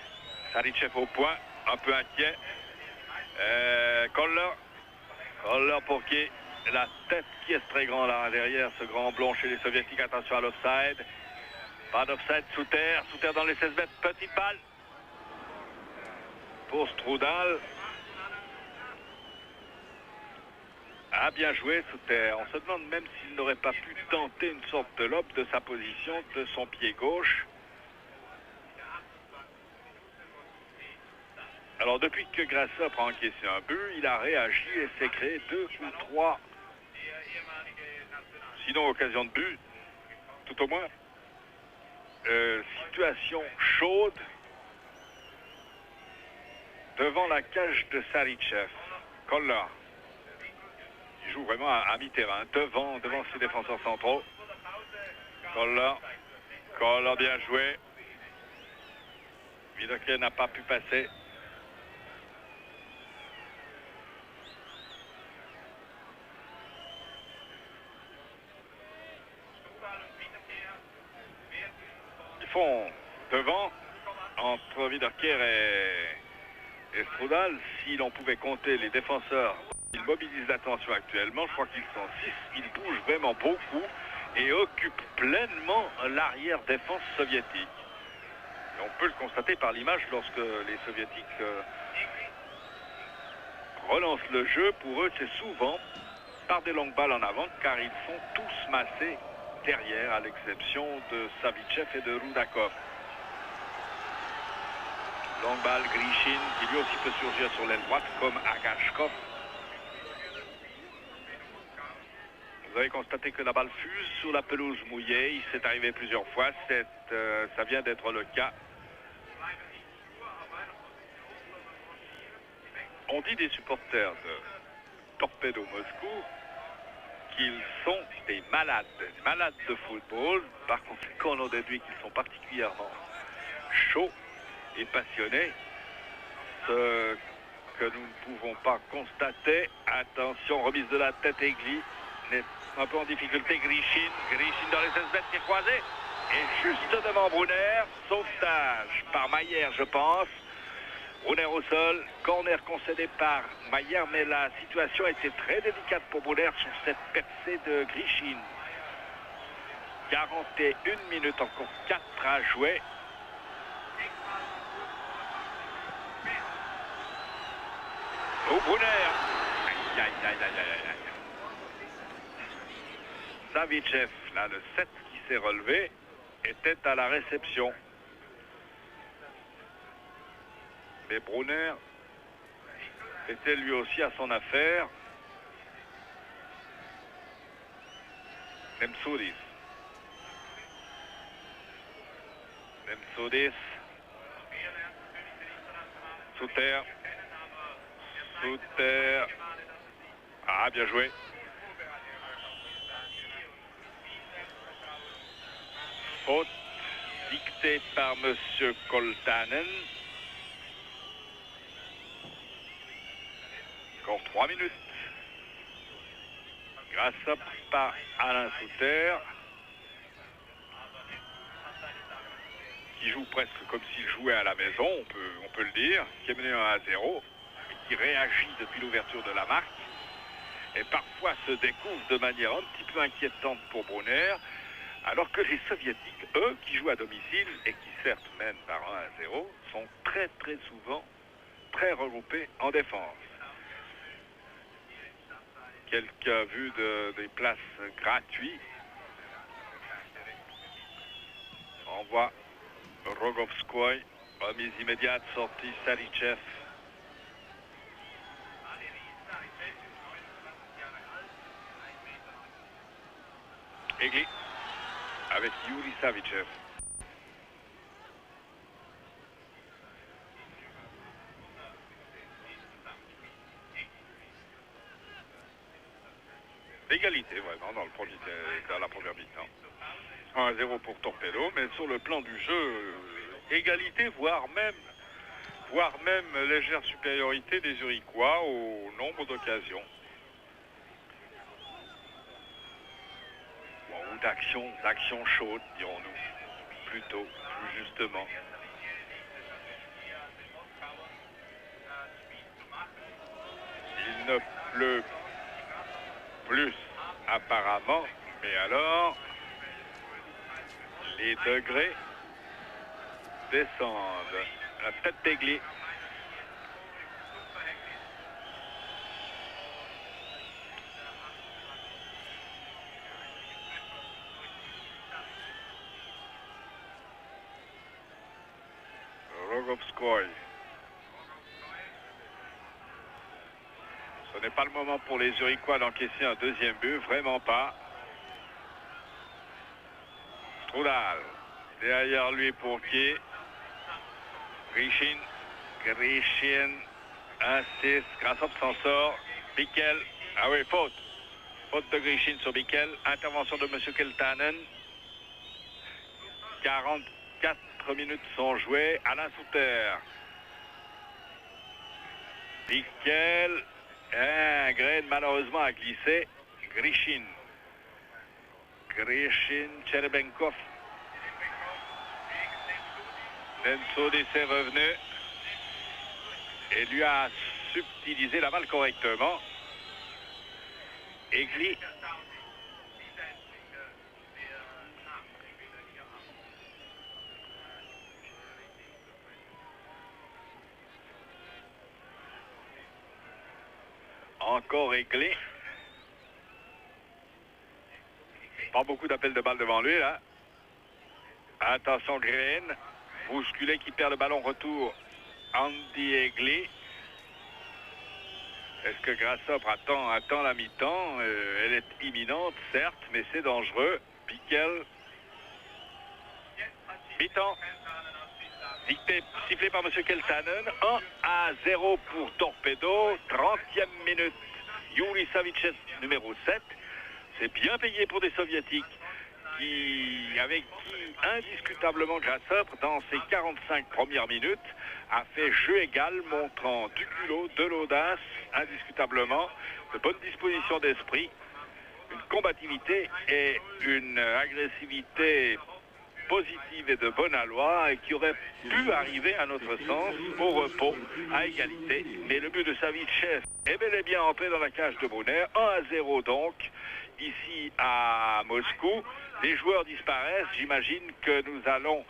Sarychev au point, un peu inquiet. Koller pour qui la tête qui est très grand là derrière, ce grand blond chez les soviétiques. Attention à l'offside. Pas d'offside sous terre dans les 16 mètres. Petite balle pour Strudal. Ah, bien joué sous terre. On se demande même s'il n'aurait pas pu tenter une sorte de lob de sa position de son pied gauche. Alors depuis que Grassop a encaissé un but, il a réagi et s'est créé 2 ou 3, sinon occasion de but, tout au moins. Situation chaude devant la cage de Sarychev. Koller, il joue vraiment à mi-terrain, devant ses défenseurs centraux. Koller bien joué. Wiederkehr n'a pas pu passer. Ils font devant entre Wiederkehr et Strudal. Si l'on pouvait compter les défenseurs, ils mobilisent l'attention actuellement. Je crois qu'ils sont 6. Ils bougent vraiment beaucoup et occupent pleinement l'arrière-défense soviétique. Et on peut le constater par l'image lorsque les soviétiques relancent le jeu. Pour eux, c'est souvent par des longues balles en avant, car ils sont tous massés derrière, à l'exception de Savichev et de Rudakov. Longue balle, Grishin, qui lui aussi peut surgir sur l'aile droite, comme Agashkov. Vous avez constaté que la balle fuse sur la pelouse mouillée. Il s'est arrivé plusieurs fois. Ça vient d'être le cas. On dit des supporters de Torpedo Moscou qu'ils sont des malades de football. Par conséquent, on en déduit qu'ils sont particulièrement chauds et passionnés. Ce que nous ne pouvons pas constater. Attention, remise de la tête, Egli est un peu en difficulté. Grishin dans les 16 mètres qui est croisé. Et juste devant Brunner, sauvetage par Mayer, je pense. Brunner au sol, corner concédé par Mayer, mais la situation était très délicate pour Brunner sur cette percée de Grishin. 41 minutes, encore 4 à jouer. Oh, Brunner. Aïe. Savichev, là, le 7 qui s'est relevé, était à la réception. Mais Brunner était lui aussi à son affaire. Nemtsouris. Sous terre. Ah, bien joué. Faute dictée par Monsieur Koltanen. Encore 3 minutes. Grâce par Alain Souter, qui joue presque comme s'il jouait à la maison, on peut le dire, qui est mené 1-0 et qui réagit depuis l'ouverture de la marque. Et parfois se découvre de manière un petit peu inquiétante pour Brunner, alors que les Soviétiques, eux, qui jouent à domicile et qui certes mènent par 1-0, sont très souvent très regroupés en défense. Quelques vues des places gratuites. On voit Rogovskoy, remise immédiate, sortie Sarychev. Egli avec Yuri Savichev. Égalité vraiment dans la première mi-temps. 1-0 pour Torpedo, mais sur le plan du jeu, égalité, voire même légère supériorité des Uriquois au nombre d'occasions. ou d'action chaude, dirons-nous, plutôt, plus justement. Il ne pleut plus apparemment, mais alors les degrés descendent. La tête d'Egli. Rogovskoy. Ce n'est pas le moment pour les Zurichois d'encaisser un deuxième but, vraiment pas. Strudal, derrière lui pour qui? Grishin, insiste, Grassop s'en sort. Bickel, ah oui, faute. Faute de Grishin sur Bickel, intervention de M. Keltanen. 44 minutes sont jouées. Alain Souter. Bickel, Green malheureusement a glissé. Grishin, Cherebenkov. Nensoudis est revenu et lui a subtilisé la balle correctement. Egli. Encore Egli. Pas beaucoup d'appels de balles devant lui là. Attention Green. Bousculé qui perd le ballon, retour Andy Egli. Est-ce que Grassop attend la mi-temps? Elle est imminente, certes, mais c'est dangereux. Bickel. Mi-temps. Sifflé par M. Keltanen. 1-0 pour Torpedo. 30e minute. Yuri Savicev, numéro 7. C'est bien payé pour des Soviétiques. Avec qui indiscutablement Grassop, dans ses 45 premières minutes, a fait jeu égal, montrant du culot, de l'audace, indiscutablement, de bonne disposition d'esprit, une combativité et une agressivité positive et de bonne aloi, et qui aurait pu arriver, à notre sens, au repos, à égalité. Mais le but de Savicev est bel et bien entré dans la cage de Brunner. 1-0 donc, ici à Moscou. Les joueurs disparaissent, j'imagine que nous allons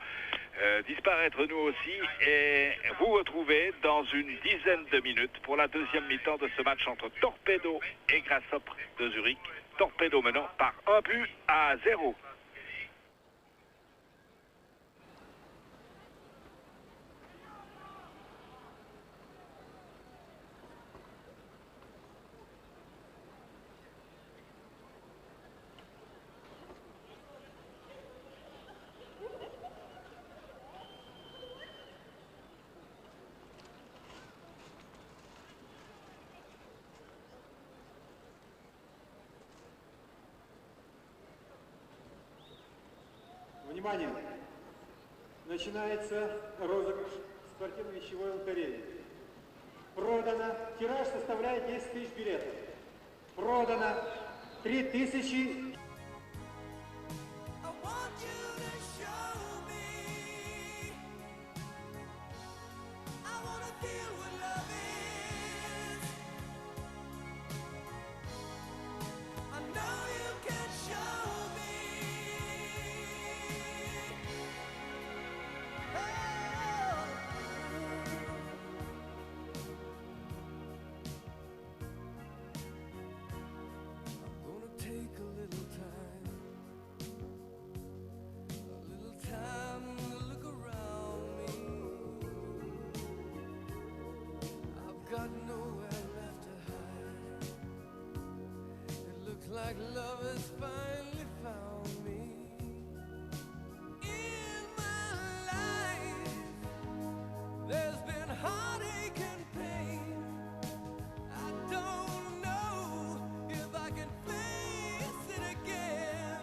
disparaître nous aussi et vous retrouver dans une dizaine de minutes pour la deuxième mi-temps de ce match entre Torpedo et Grassop de Zurich. Torpedo menant par 1-0. Внимание! Начинается розыгрыш спортивно-вещевой лотереи. Продано, тираж составляет 10 тысяч билетов. Продано 3000. Like love has finally found me. In my life, there's been heartache and pain. I don't know if I can face it again.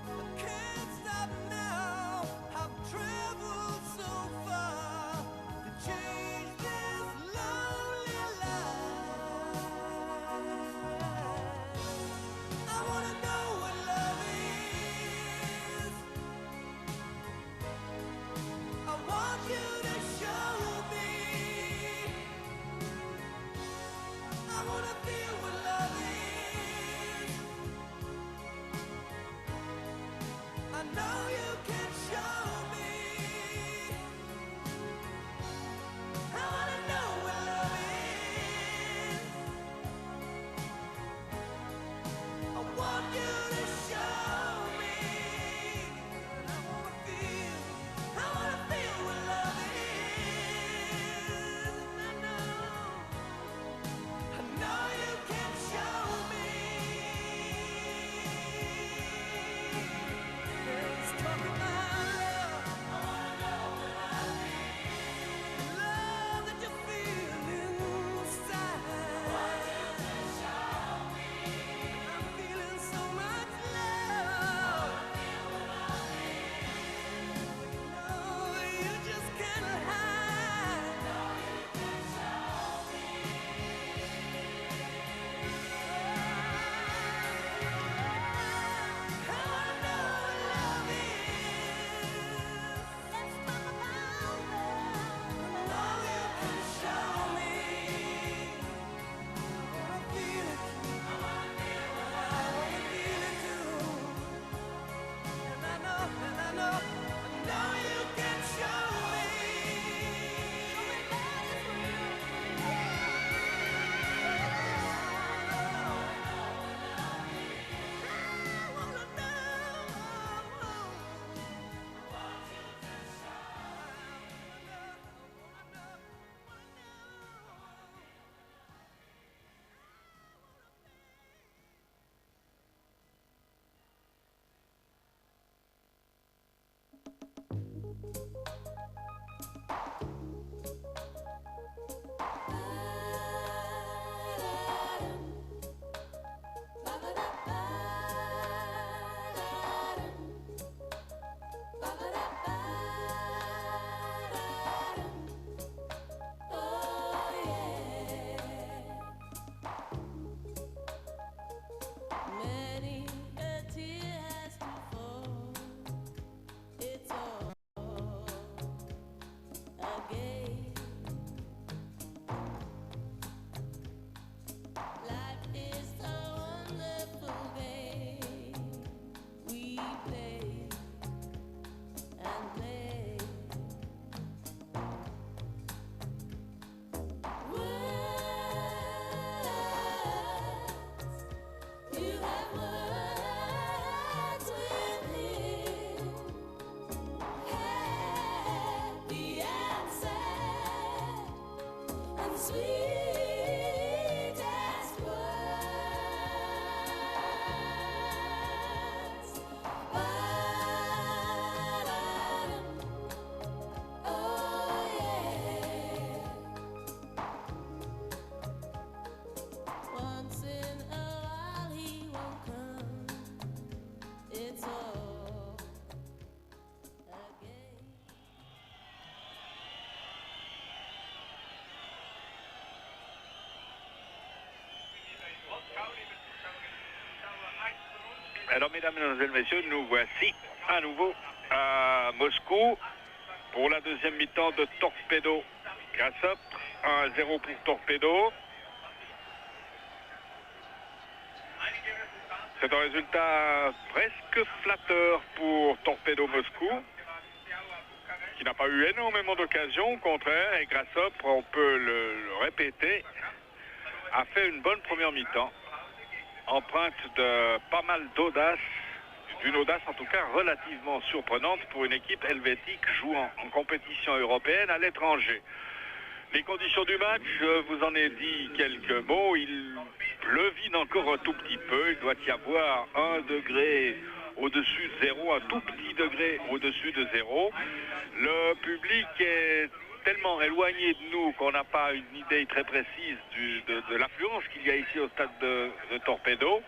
I can't stop now. I've traveled so far to change this lonely life. I wanna know what love Alors, mesdames, mesdemoiselles, messieurs, nous voici à nouveau à Moscou pour la deuxième mi-temps de Torpedo Grassop. 1-0 pour Torpedo. C'est un résultat presque flatteur pour Torpedo Moscou, qui n'a pas eu énormément d'occasions, au contraire, et Grassop, on peut le répéter, a fait une bonne première mi-temps, empreinte de pas mal d'audace, d'une audace en tout cas relativement surprenante pour une équipe helvétique jouant en compétition européenne à l'étranger. Les conditions du match, je vous en ai dit quelques mots, il pleuvine encore un tout petit peu, il doit y avoir 1 degré au-dessus de zéro, un tout petit degré au-dessus de zéro. Le public est tellement éloigné de nous qu'on n'a pas une idée très précise de l'affluence qu'il y a ici au stade de Torpedo.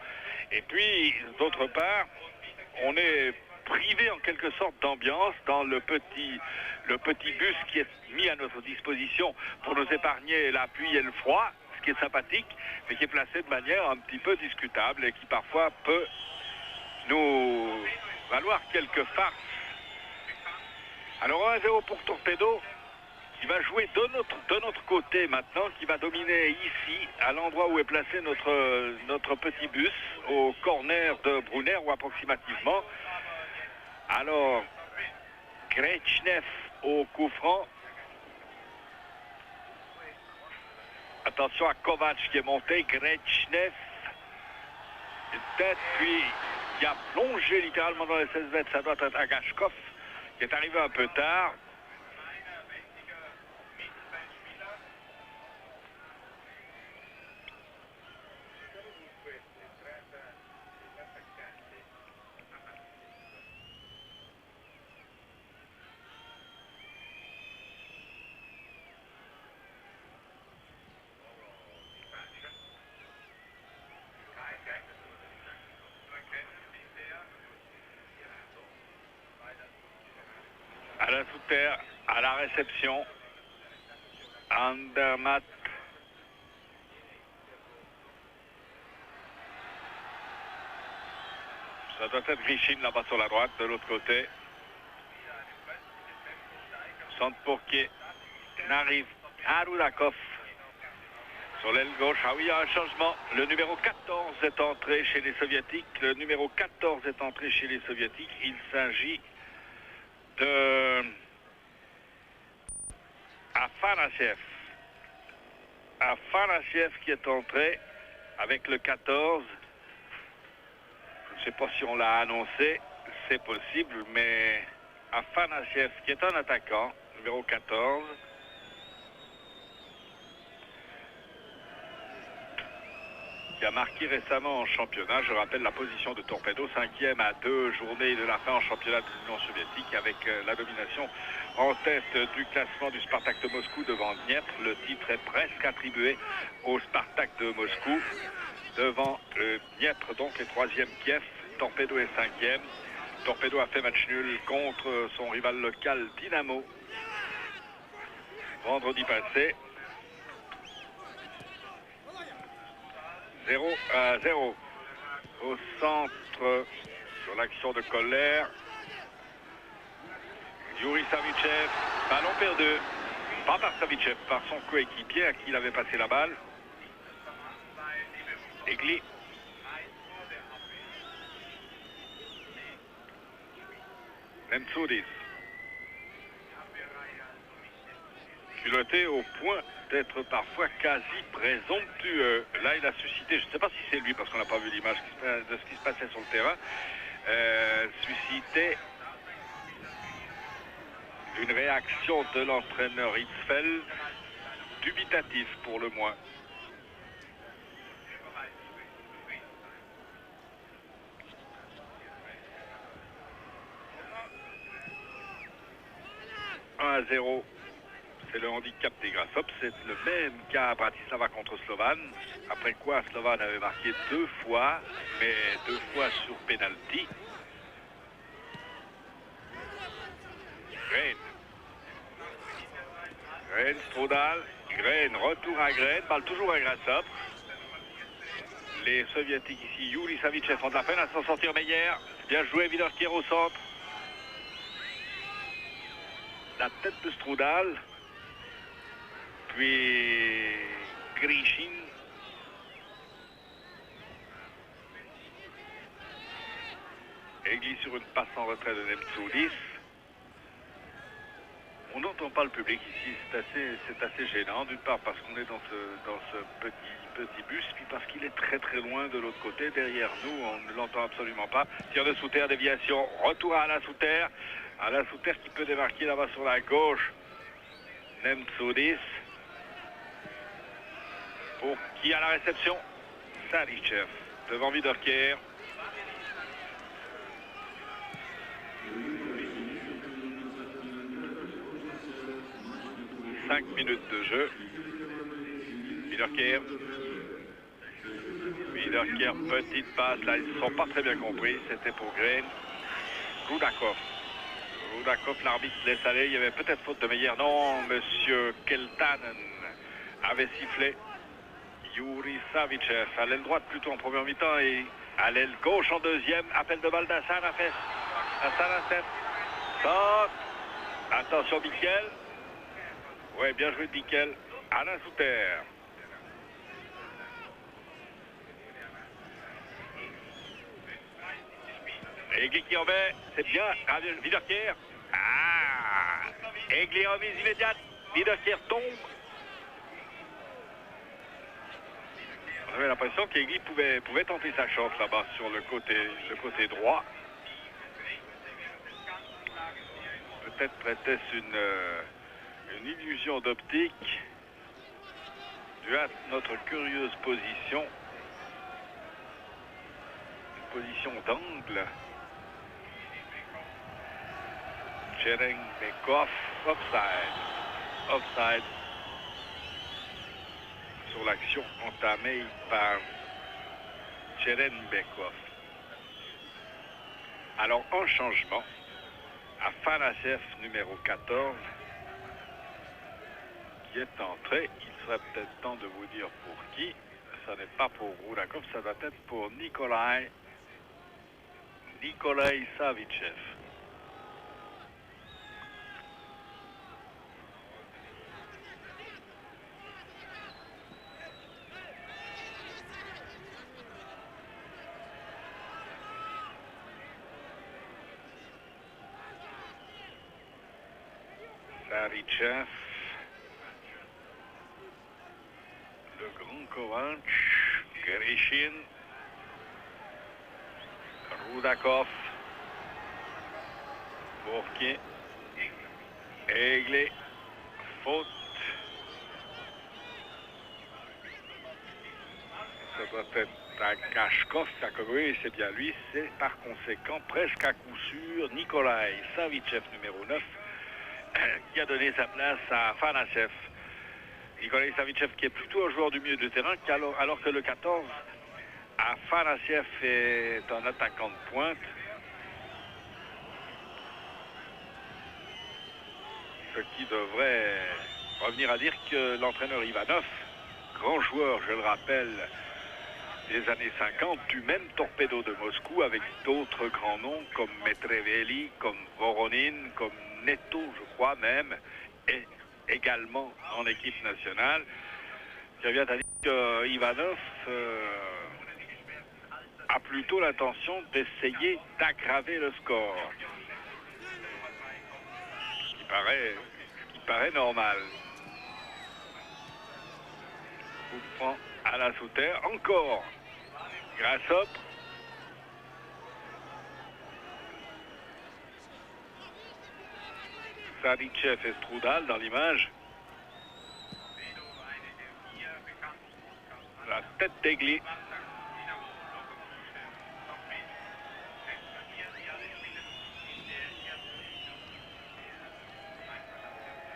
Et puis, d'autre part, on est privé en quelque sorte d'ambiance dans le petit bus qui est mis à notre disposition pour nous épargner la pluie et le froid, ce qui est sympathique, mais qui est placé de manière un petit peu discutable et qui parfois peut nous valoir quelques farces. Alors 1-0 pour Torpedo, qui va jouer de notre côté maintenant, qui va dominer ici, à l'endroit où est placé notre petit bus, au corner de Brunner, ou approximativement. Alors, Grechnev au coup franc. Attention à Kovac qui est monté, Grechnev. Une tête, puis qui a plongé littéralement dans les 16 mètres, ça doit être Agashkov, qui est arrivé un peu tard. À la sous-terre, à la réception, Andermatt. Ça doit être Grishin là-bas sur la droite, de l'autre côté. Centre pour qui n'arrive à Rudakov. Sur l'aile gauche, ah oui, il y a un changement. Le numéro 14 est entré chez les Soviétiques. Le numéro 14 est entré chez les Soviétiques. Il s'agit de Afanasiev. Afanasiev qui est entré avec le 14. Je ne sais pas si on l'a annoncé, c'est possible, mais Afanasiev qui est un attaquant, numéro 14. Qui a marqué récemment en championnat. Je rappelle la position de Torpedo, 5e à 2 journées de la fin en championnat de l'Union soviétique, avec la domination en tête du classement du Spartak de Moscou devant Dniepr. Le titre est presque attribué au Spartak de Moscou, devant Dniepr, donc les 3e Kiev. Torpedo est 5e. Torpedo a fait match nul contre son rival local Dynamo vendredi passé. 0-0 au centre sur l'action de Koller. Yuri Savichev, ballon perdu, pas par Savichev, par son coéquipier à qui il avait passé la balle. Egli. Nemtsoudis. Culotté au point d'être parfois quasi présomptueux. Là, il a suscité, je ne sais pas si c'est lui, parce qu'on n'a pas vu l'image de ce qui se passait sur le terrain, suscité une réaction de l'entraîneur Hitzfeld, dubitatif pour le moins. « 1-0 ». C'est le handicap des Grassop. C'est le même cas à Bratislava contre Slovan. Après quoi, Slovan avait marqué 2 fois, mais 2 fois sur penalty. Grain, Strudal, Grain, retour à Grain, balle toujours à Grassop. Les soviétiques ici, Yuri Savichev ont de la peine à s'en sortir. Meyer, bien joué, Widerkier au centre. La tête de Strudal. Puis Grishin. Egli sur une passe en retrait de Nemtsoulis. On n'entend pas le public ici, c'est assez gênant, d'une part parce qu'on est dans ce petit bus, puis parce qu'il est très très loin de l'autre côté, derrière nous, on ne l'entend absolument pas. Tir de sous-terre, déviation, retour à Alain Souter qui peut démarquer là-bas sur la gauche. Nemtsoulis, pour qui à la réception, Savichev, devant Widerkier. 5 minutes de jeu. Widerkier, petite passe, là ils ne sont pas très bien compris, c'était pour Green. Rudakov, l'arbitre laisse aller, il y avait peut-être faute de Meyer. Non, monsieur Keltanen avait sifflé. Yuri Savichev à l'aile droite plutôt en première mi-temps et à l'aile gauche en deuxième. Appel de balle d'Hassan Hassan. Stop. Attention Mikel. Ouais, bien joué de Mikel. Alain Souter. Egli qui en met, c'est bien. Widerkier. Egli en mise immédiate. Widerkier tombe. On avait l'impression qu'Egli pouvait tenter sa chance là-bas sur le côté droit. Peut-être était-ce une illusion d'optique due à notre curieuse position. Une position d'angle. Cherenkov, offside. Sur l'action entamée par Cherenbekov. Alors, un changement. Afanasiev, numéro 14, qui est entré. Il serait peut-être temps de vous dire pour qui. Ça n'est pas pour Rudakov, ça doit être pour Nikolai Savichev. Savichev, le grand Kovac, Grishin, Rudakov, Bourquet, Egli, faute. Ça doit être à Kashkov, oui, c'est bien lui, c'est par conséquent presque à coup sûr Nikolai Savichev, numéro 9, qui a donné sa place à Afanasiev. Nikolai Savichev qui est plutôt un joueur du milieu de terrain, alors que le 14, Afanasiev est un attaquant de pointe. Ce qui devrait revenir à dire que l'entraîneur Ivanov, grand joueur, je le rappelle, des années 50, du même Torpedo de Moscou avec d'autres grands noms comme Metreveli, comme Voronin, comme Neto, je crois même, et également en équipe nationale. Ça vient à dire que Ivanov a plutôt l'intention d'essayer d'aggraver le score. Ce qui paraît normal. Coup de franc à la sous-terre, encore Grasshopper. Savichev et Strudal dans l'image. La tête d'Egli.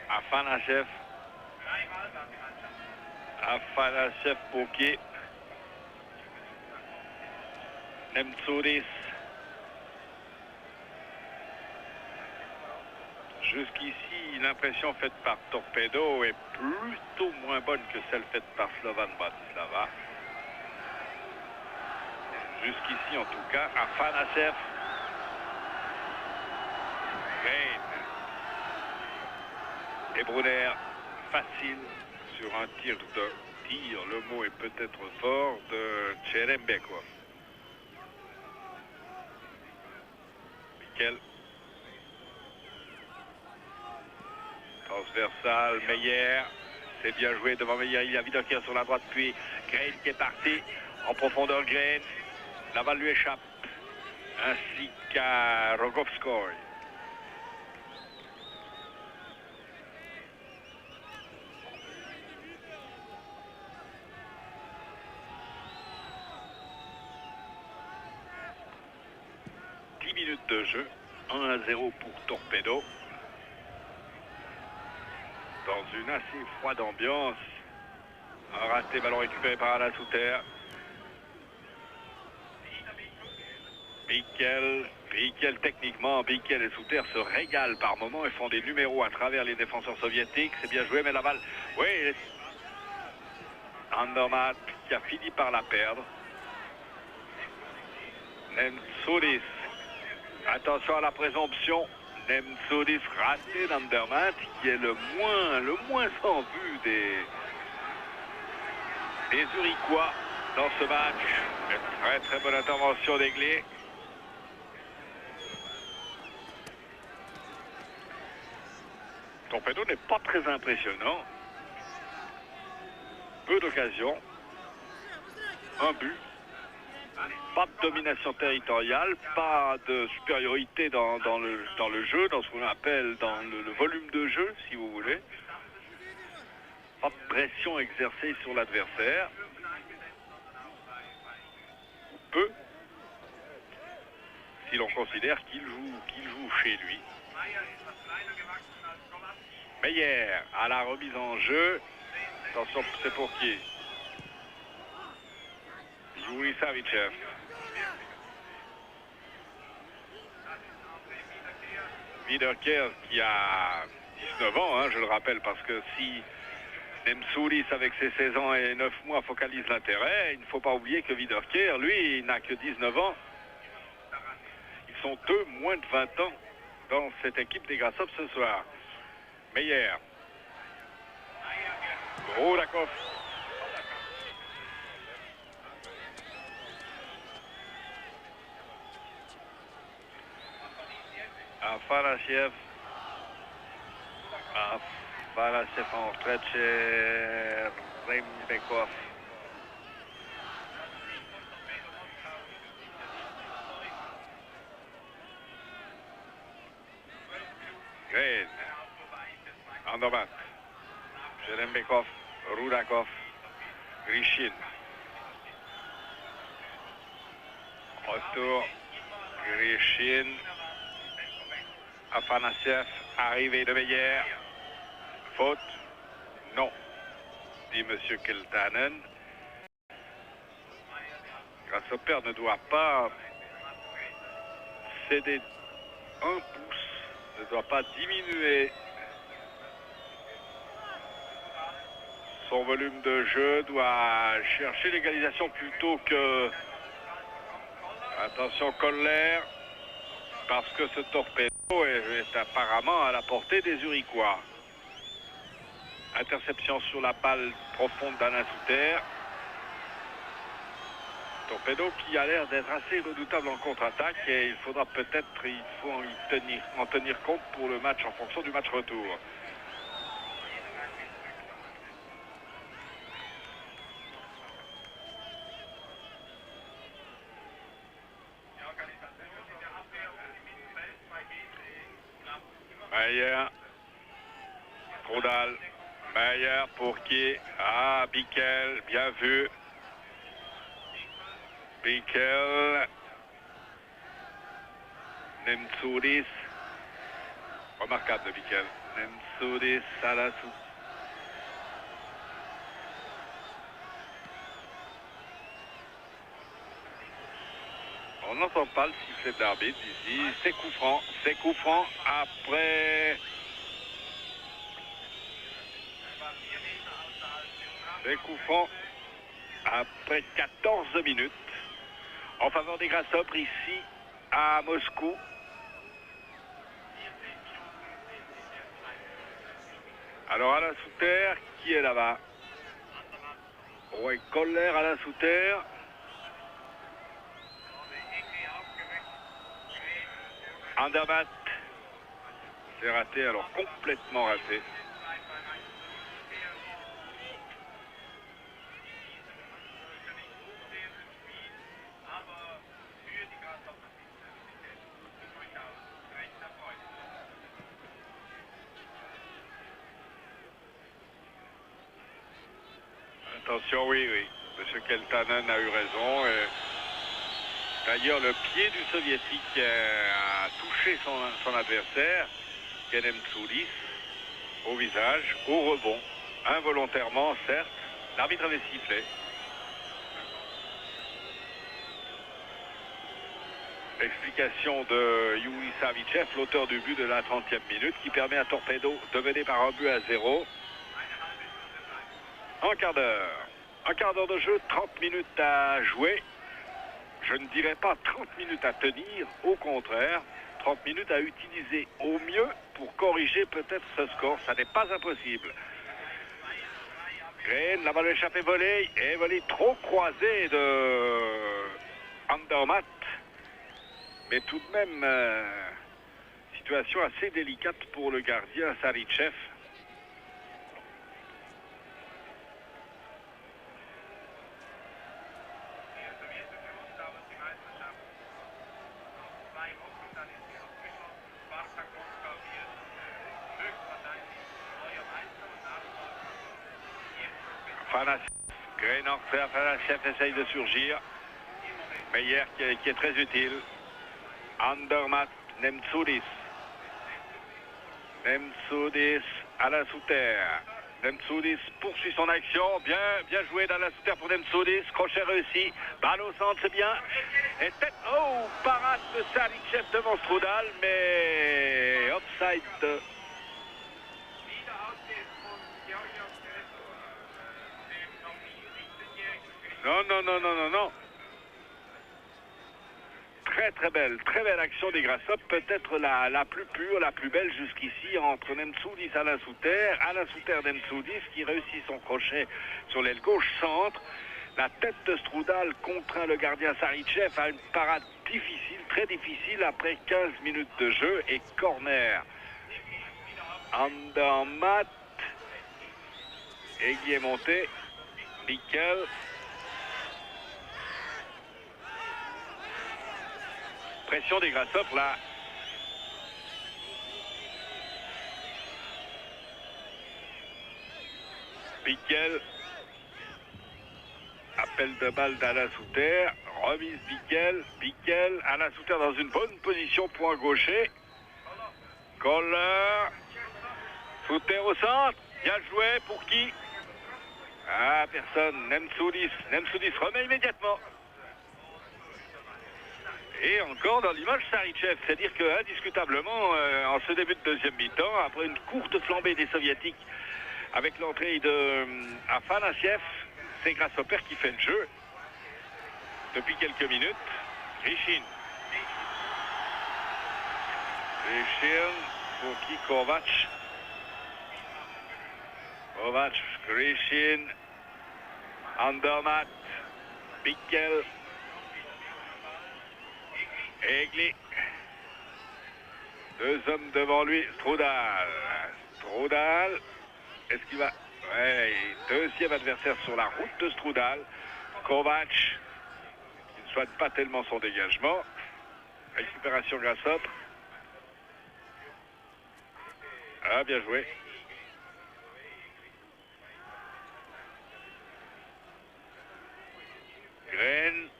Afanasiev. Bourquet. Nemtsoulis. Jusqu'ici, l'impression faite par Torpedo est plutôt moins bonne que celle faite par Slovan Bratislava. Jusqu'ici, en tout cas, Afanasiev. Green. Et Brunner, facile sur un tir, le mot est peut-être fort, de Tcherembekov. Miquel. Transversal, Meyer. C'est bien joué devant Meyer. Il y a Wiederkehr sur la droite, puis Green qui est parti en profondeur. Green. La balle lui échappe. Ainsi qu'à Rogovskoy. Minutes de jeu, 1-0 pour Torpedo. Dans une assez froide ambiance. Un raté, ballon récupéré par Alain Souter. Bickel techniquement, Bickel et Souter se régalent par moments et font des numéros à travers les défenseurs soviétiques. C'est bien joué, mais la balle, oui, Andermatt qui a fini par la perdre. Nemtsouris. Attention à la présomption. Nemtsouris raté d'Andermatt qui est le moins en vue des Zurichois dans ce match. Une très bonne intervention d'Aiglé. Torpedo n'est pas très impressionnant. Peu d'occasions. Un but. Pas de domination territoriale, pas de supériorité dans le jeu, dans ce qu'on appelle dans le volume de jeu, si vous voulez. Pas de pression exercée sur l'adversaire. Peu, si l'on considère qu'il joue chez lui. Meyer à la remise en jeu. Attention, c'est pour qui? Yuri Savichev. Wiederkehr qui a 19 ans, hein, je le rappelle, parce que si Nemtsouris avec ses 16 ans et 9 mois focalise l'intérêt, il ne faut pas oublier que Wiederkehr, lui, il n'a que 19 ans. Ils sont deux moins de 20 ans dans cette équipe des Grasshoppers ce soir. Meyer. Rodakov. Afanasiev. Afanasiev en retraite chez Rembekov. Green. Andermatt. Rembekov. Rudakov. Grishin. Retour. Grishin. Afanasiev, arrivée de Meyer. Faute? Non, dit M. Keltanen. Grasshopper ne doit pas céder un pouce, ne doit pas diminuer son volume de jeu, doit chercher l'égalisation plutôt que... Attention, Koller, parce que ce Torpedo est apparemment à la portée des Zurichois. Interception sur la balle profonde d'Alain Souter. Torpedo qui a l'air d'être assez redoutable en contre-attaque et il faudra peut-être en tenir compte pour le match en fonction du match retour. Meyer, Trudal, Meyer pour qui? Ah, Bickel, bien vu. Bickel, Nemtsouris, remarquable de Bickel. Nemtsouris à la soupe. On n'entend pas le sifflet de l'arbitre ici. C'est coup franc après. C'est coup franc après 14 minutes. en faveur des Grasshoppers ici à Moscou. Alors Alain Souter, qui est là-bas? Roy Koller, Alain Souter. Andermatt, c'est raté, alors complètement raté. Attention, oui, oui. Monsieur Keltanen a eu raison. D'ailleurs, le pied du soviétique a touché son adversaire, Kenem Tsoulis, au visage, au rebond. Involontairement, certes. L'arbitre avait sifflé. Explication de Yuri Savichev, l'auteur du but de la 30e minute, qui permet à Torpedo de mener par un but à 0. Un quart d'heure de jeu, 30 minutes à jouer. Je ne dirais pas 30 minutes à tenir, au contraire, 30 minutes à utiliser au mieux pour corriger peut-être ce score. Ça n'est pas impossible. Green, la balle échappée volée, et volée trop croisée de Andermatt. Mais tout de même, situation assez délicate pour le gardien Saritchev. Fanasiev essaye de surgir. Meyer qui est très utile. Andermatt, Nemtsoulis. Nemtsoulis, Alain Souter. Nemtsoulis poursuit son action. Bien joué d'Alain Souter pour Nemtsoulis. Crochet réussi. Balle au centre, c'est bien. Et tête. Oh, parade de Saritchev devant Strudal, mais offside. Non. Très belle action des Grasshoppers, peut-être la plus pure, la plus belle jusqu'ici entre Nemtsoulis et Alain Souter. Alain Souter, Nemtsoulis qui réussit son crochet sur l'aile gauche centre. La tête de Strudal contraint le gardien Saritchev à une parade difficile, très difficile après 15 minutes de jeu et corner. Andermatt, aiguille monté, Bickel. Pression des Grasshoppers là. Bickel. Appel de balle d'Alain Souter. Remise Bickel. Alain Souter dans une bonne position, point gaucher. Koller. Souter au centre. Bien joué pour qui? Ah, personne. Nemtsoulis remet immédiatement. Et encore dans l'image Saritchev, c'est-à-dire que indiscutablement, en ce début de deuxième mi-temps, après une courte flambée des Soviétiques avec l'entrée de Afanasiev, c'est Grasshoppers qui fait le jeu depuis quelques minutes. Grishin pour qui? Kovac, Grishin, Andermatt, Bickel, Egli. Deux hommes devant lui. Strudal, est-ce qu'il va... Ouais, deuxième adversaire sur la route de Strudal. Kovac, qui ne souhaite pas tellement son dégagement. Récupération Grasshopper. Ah, bien joué. Green.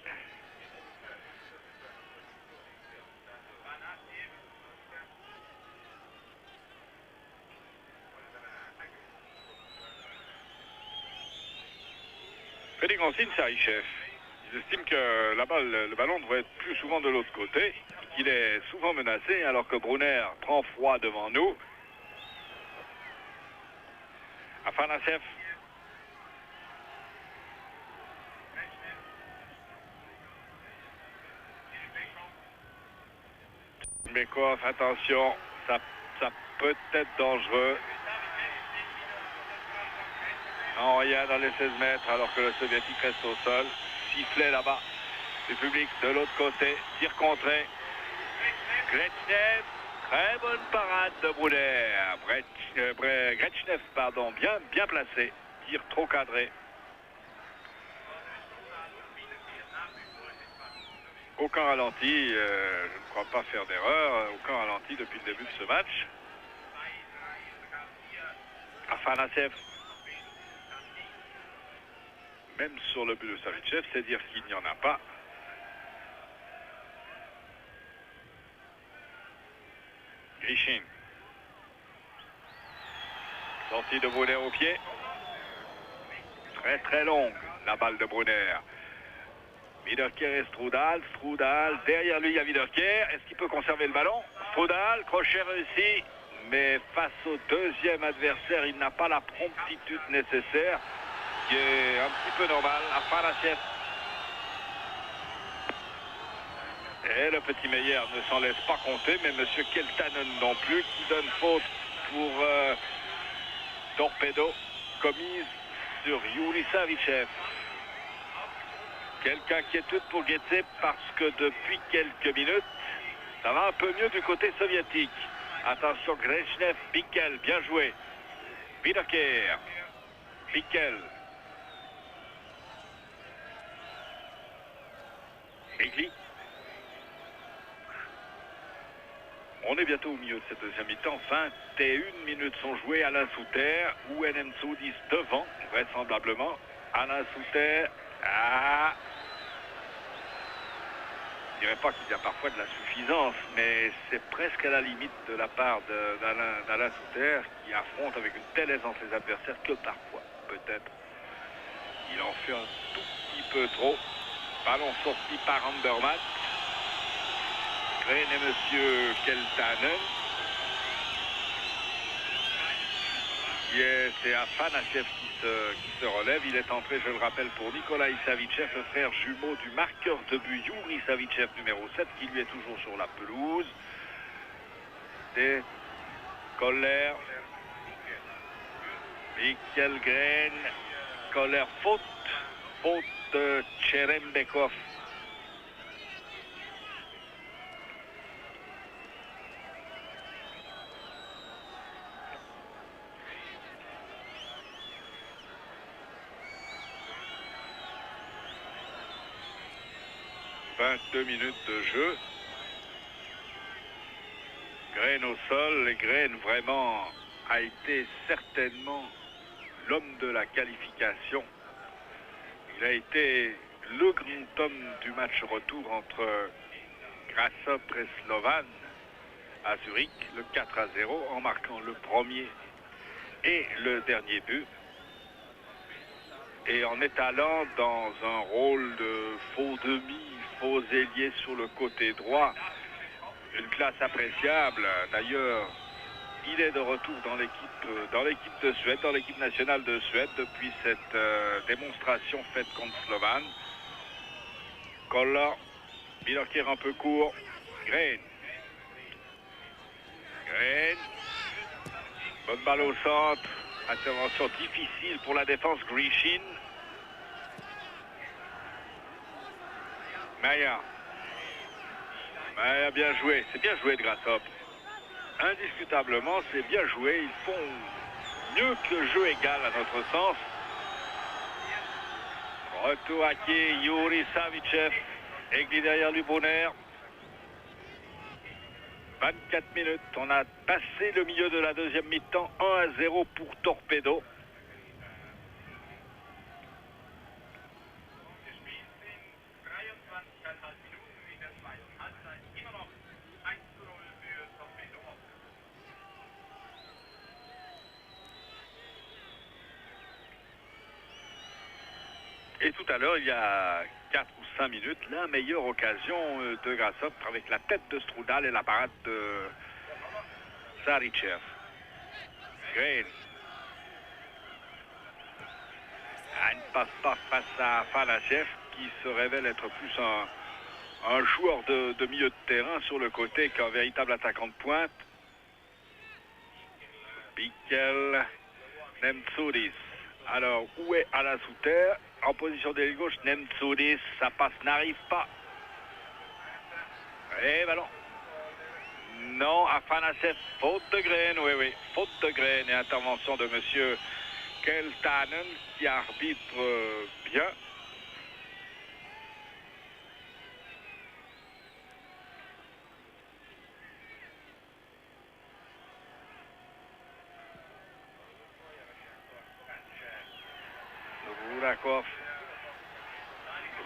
Fait des grands signes, Saritchev. Ils estiment que le ballon devrait être plus souvent de l'autre côté, qu'il est souvent menacé, alors que Brunner prend froid devant nous. Afanasiev. Bekov, attention, ça peut être dangereux. Non, rien dans les 16 mètres alors que le soviétique reste au sol. Sifflet là-bas du public de l'autre côté, tir contré. Grechnev, très bonne parade de Brunner. Grechnev, pardon, bien placé, tir trop cadré. Aucun ralenti, je ne crois pas faire d'erreur, aucun ralenti depuis le début de ce match. Afanasiev, même sur le but de Savichev, c'est dire qu'il n'y en a pas. Grishin. Sortie de Brunner au pied. Très très longue la balle de Brunner. Wiederkehr et Strudal. Strudal, derrière lui il y a Wiederkehr. Est-ce qu'il peut conserver le ballon? Strudal, crochet réussi. Mais face au deuxième adversaire, il n'a pas la promptitude nécessaire, qui est un petit peu normale. Afanasiev. Et le petit Meyer ne s'en laisse pas compter, mais M. Keltanen non plus, qui donne faute pour Torpedo, commise sur Yuri Savichev. Quelques inquiétudes pour Getze parce que depuis quelques minutes, ça va un peu mieux du côté soviétique. Attention, Grechnev, Bickel, bien joué. Wiederkehr, Bickel. Egli. On est bientôt au milieu de cette deuxième mi-temps. 21 minutes sont jouées. Alain Souter ou NM Soudis devant, vraisemblablement. Alain Souter. Je ne dirais pas qu'il y a parfois de la suffisance, mais c'est presque à la limite de la part d'Alain Souter, qui affronte avec une telle aisance les adversaires que parfois, peut-être, il en fait un tout petit peu trop. Ballon sorti par Andermatt. Green et Monsieur Keltanen. C'est Afanasiev qui se relève. Il est entré, je le rappelle, pour Nikolai Savichev, le frère jumeau du marqueur de but Yuri Savichev, numéro 7, qui lui est toujours sur la pelouse. C'est Koller, Mikkel Green, Koller, faute de Cherembekov. « 22 minutes de jeu. Green au sol. Et Green vraiment a été certainement l'homme de la qualification. Il a été le grand homme du match retour entre Grassop et Slovan à Zurich, le 4-0, en marquant le premier et le dernier but. Et en étalant dans un rôle de faux demi, faux ailier sur le côté droit, une classe appréciable. D'ailleurs, il est de retour dans l'équipe de Suède, dans l'équipe nationale de Suède, depuis cette démonstration faite contre Slovan. Koller, Wiederkehr un peu court, Green. Bonne balle au centre, intervention difficile pour la défense Grishin. Maya, bien joué, c'est bien joué de Grassop. Indiscutablement, c'est bien joué. Ils font mieux que jeu égal à notre sens. Retour à qui Yuri Savichev. Egli derrière lui, Brunner. 24 minutes. On a passé le milieu de la deuxième mi-temps. 1-0 pour Torpedo. Et tout à l'heure, il y a 4 ou 5 minutes, la meilleure occasion de Grassop avec la tête de Strudal et la parade de Savichev. Green. Il ne passe pas face à Afanasiev, qui se révèle être plus un joueur de milieu de terrain sur le côté qu'un véritable attaquant de pointe. Bickel, Nemtsouris. Alors, où est Alasouter? En position d'aile gauche, Nemtsouris, ça passe, n'arrive pas. Et ballon. Non, Afanasev, faute de graine, oui, faute de graine et intervention de monsieur Keltanen qui arbitre bien.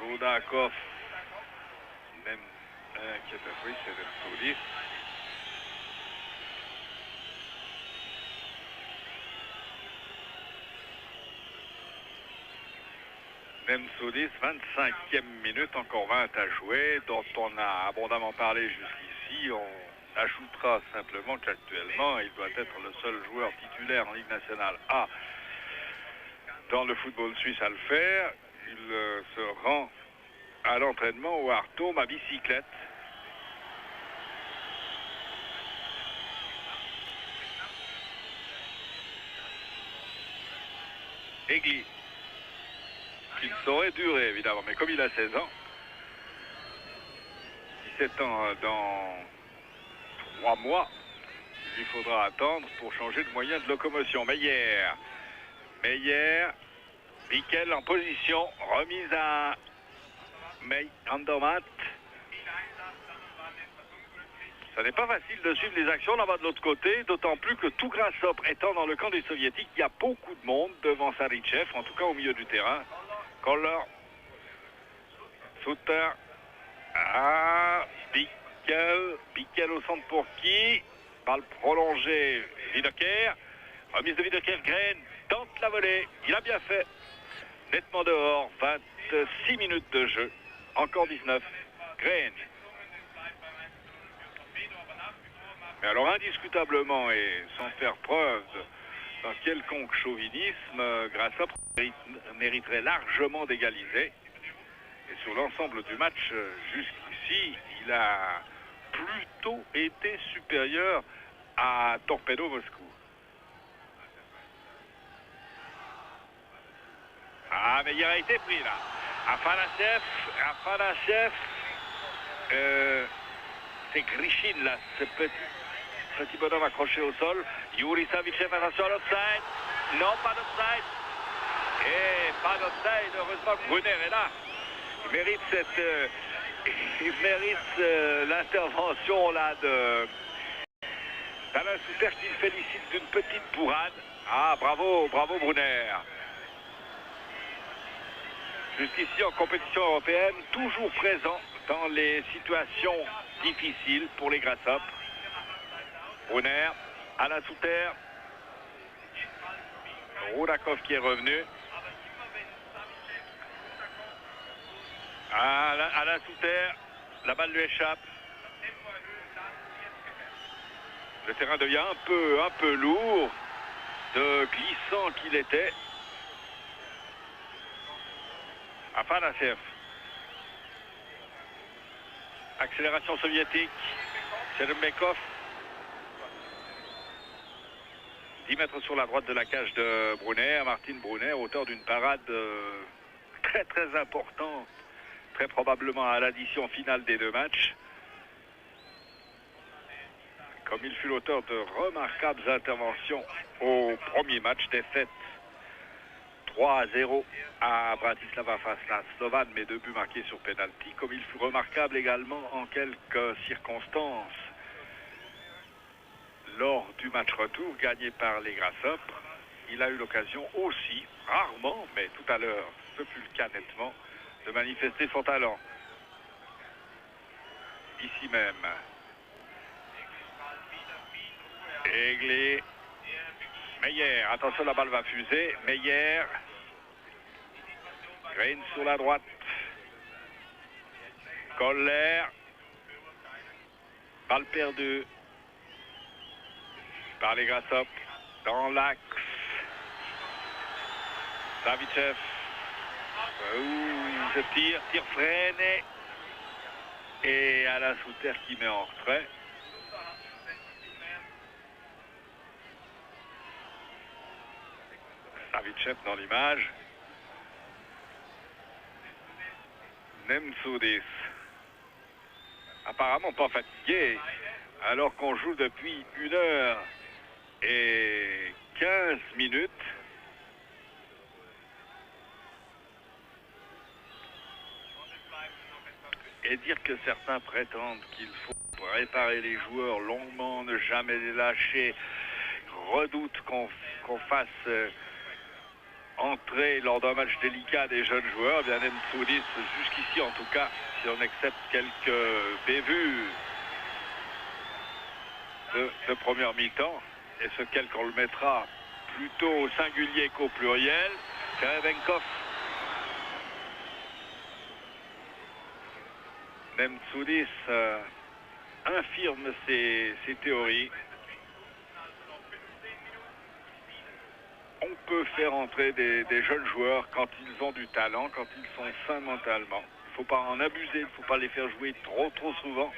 Rudakov, même oui, c'est Nemtsouris. Nemtsouris, 25e minute, encore 20 à jouer, dont on a abondamment parlé jusqu'ici. On ajoutera simplement qu'actuellement, il doit être le seul joueur titulaire en Ligue nationale A dans le football suisse à le faire. Il se rend à l'entraînement au Artome à bicyclette. Egli, qui ne saurait durer évidemment, mais comme il a 16 ans, 17 ans dans 3 mois, il lui faudra attendre pour changer de moyen de locomotion. Meyer, Bickel en position, remise à Andermatt. Ça n'est pas facile de suivre les actions là-bas de l'autre côté, d'autant plus que tout Grasshopper étant dans le camp des soviétiques, il y a beaucoup de monde devant Saritchev, en tout cas au milieu du terrain. Koller, Sutter, Bickel au centre pour qui? Balle prolongée, Wiederkehr, remise de Wiederkehr, Graine tente la volée, il a bien fait. Nettement dehors, 26 minutes de jeu, encore 19, Graine. Mais alors indiscutablement et sans faire preuve d'un quelconque chauvinisme, Grasshopper mériterait largement d'égaliser. Et sur l'ensemble du match jusqu'ici, il a plutôt été supérieur à Torpedo Moscou. Ah, mais il a été pris là. Afanasev, c'est Grishin là, ce petit bonhomme accroché au sol. Yuri Savichev, attention à l'offside. Non, pas d'offside. Et pas d'offside, heureusement que Brunner est là. Il mérite l'intervention là d'Alain Souter qui le félicite d'une petite bourrade. Ah, bravo Brunner. Jusqu'ici en compétition européenne, toujours présent dans les situations difficiles pour les Grasshopper. Brunner, Alain Souter, Rudakov qui est revenu. Alain Souter, la balle lui échappe. Le terrain devient un peu lourd, de glissant qu'il était. Afanasev. Accélération soviétique. Sheremetyev. 10 mètres sur la droite de la cage de Brunner. Martin Brunner, auteur d'une parade très très importante. Très probablement à l'addition finale des deux matchs. Comme il fut l'auteur de remarquables interventions au premier match, défaite 3-0 à Bratislava face à Slovan, mais 2 buts marqués sur penalty. Comme il fut remarquable également en quelques circonstances lors du match retour gagné par les Grasshopper, il a eu l'occasion aussi, rarement, mais tout à l'heure, ce fut le cas nettement, de manifester son talent. Ici même. Egli. Meyer, attention, la balle va fuser. Meyer. Graine sur la droite. Koller. Balle perdue par les Grasshopper dans l'axe. Savichev. Ce tir freiné. et Alain Souter qui met en retrait. Savicev dans l'image. Nemtsudis. Apparemment pas fatigué, alors qu'on joue depuis 1h15. Et dire que certains prétendent qu'il faut préparer les joueurs longuement, ne jamais les lâcher, redoutent qu'on fasse entrer lors d'un match délicat des jeunes joueurs. Bien Nemtsudis, jusqu'ici en tout cas, si on accepte quelques bévues de première mi-temps, et ce quelques on le mettra plutôt au singulier qu'au pluriel, Serevenkov. Nemtsudis infirme ses théories. On peut faire entrer des jeunes joueurs quand ils ont du talent, quand ils sont sains mentalement. Il ne faut pas en abuser, il ne faut pas les faire jouer trop souvent.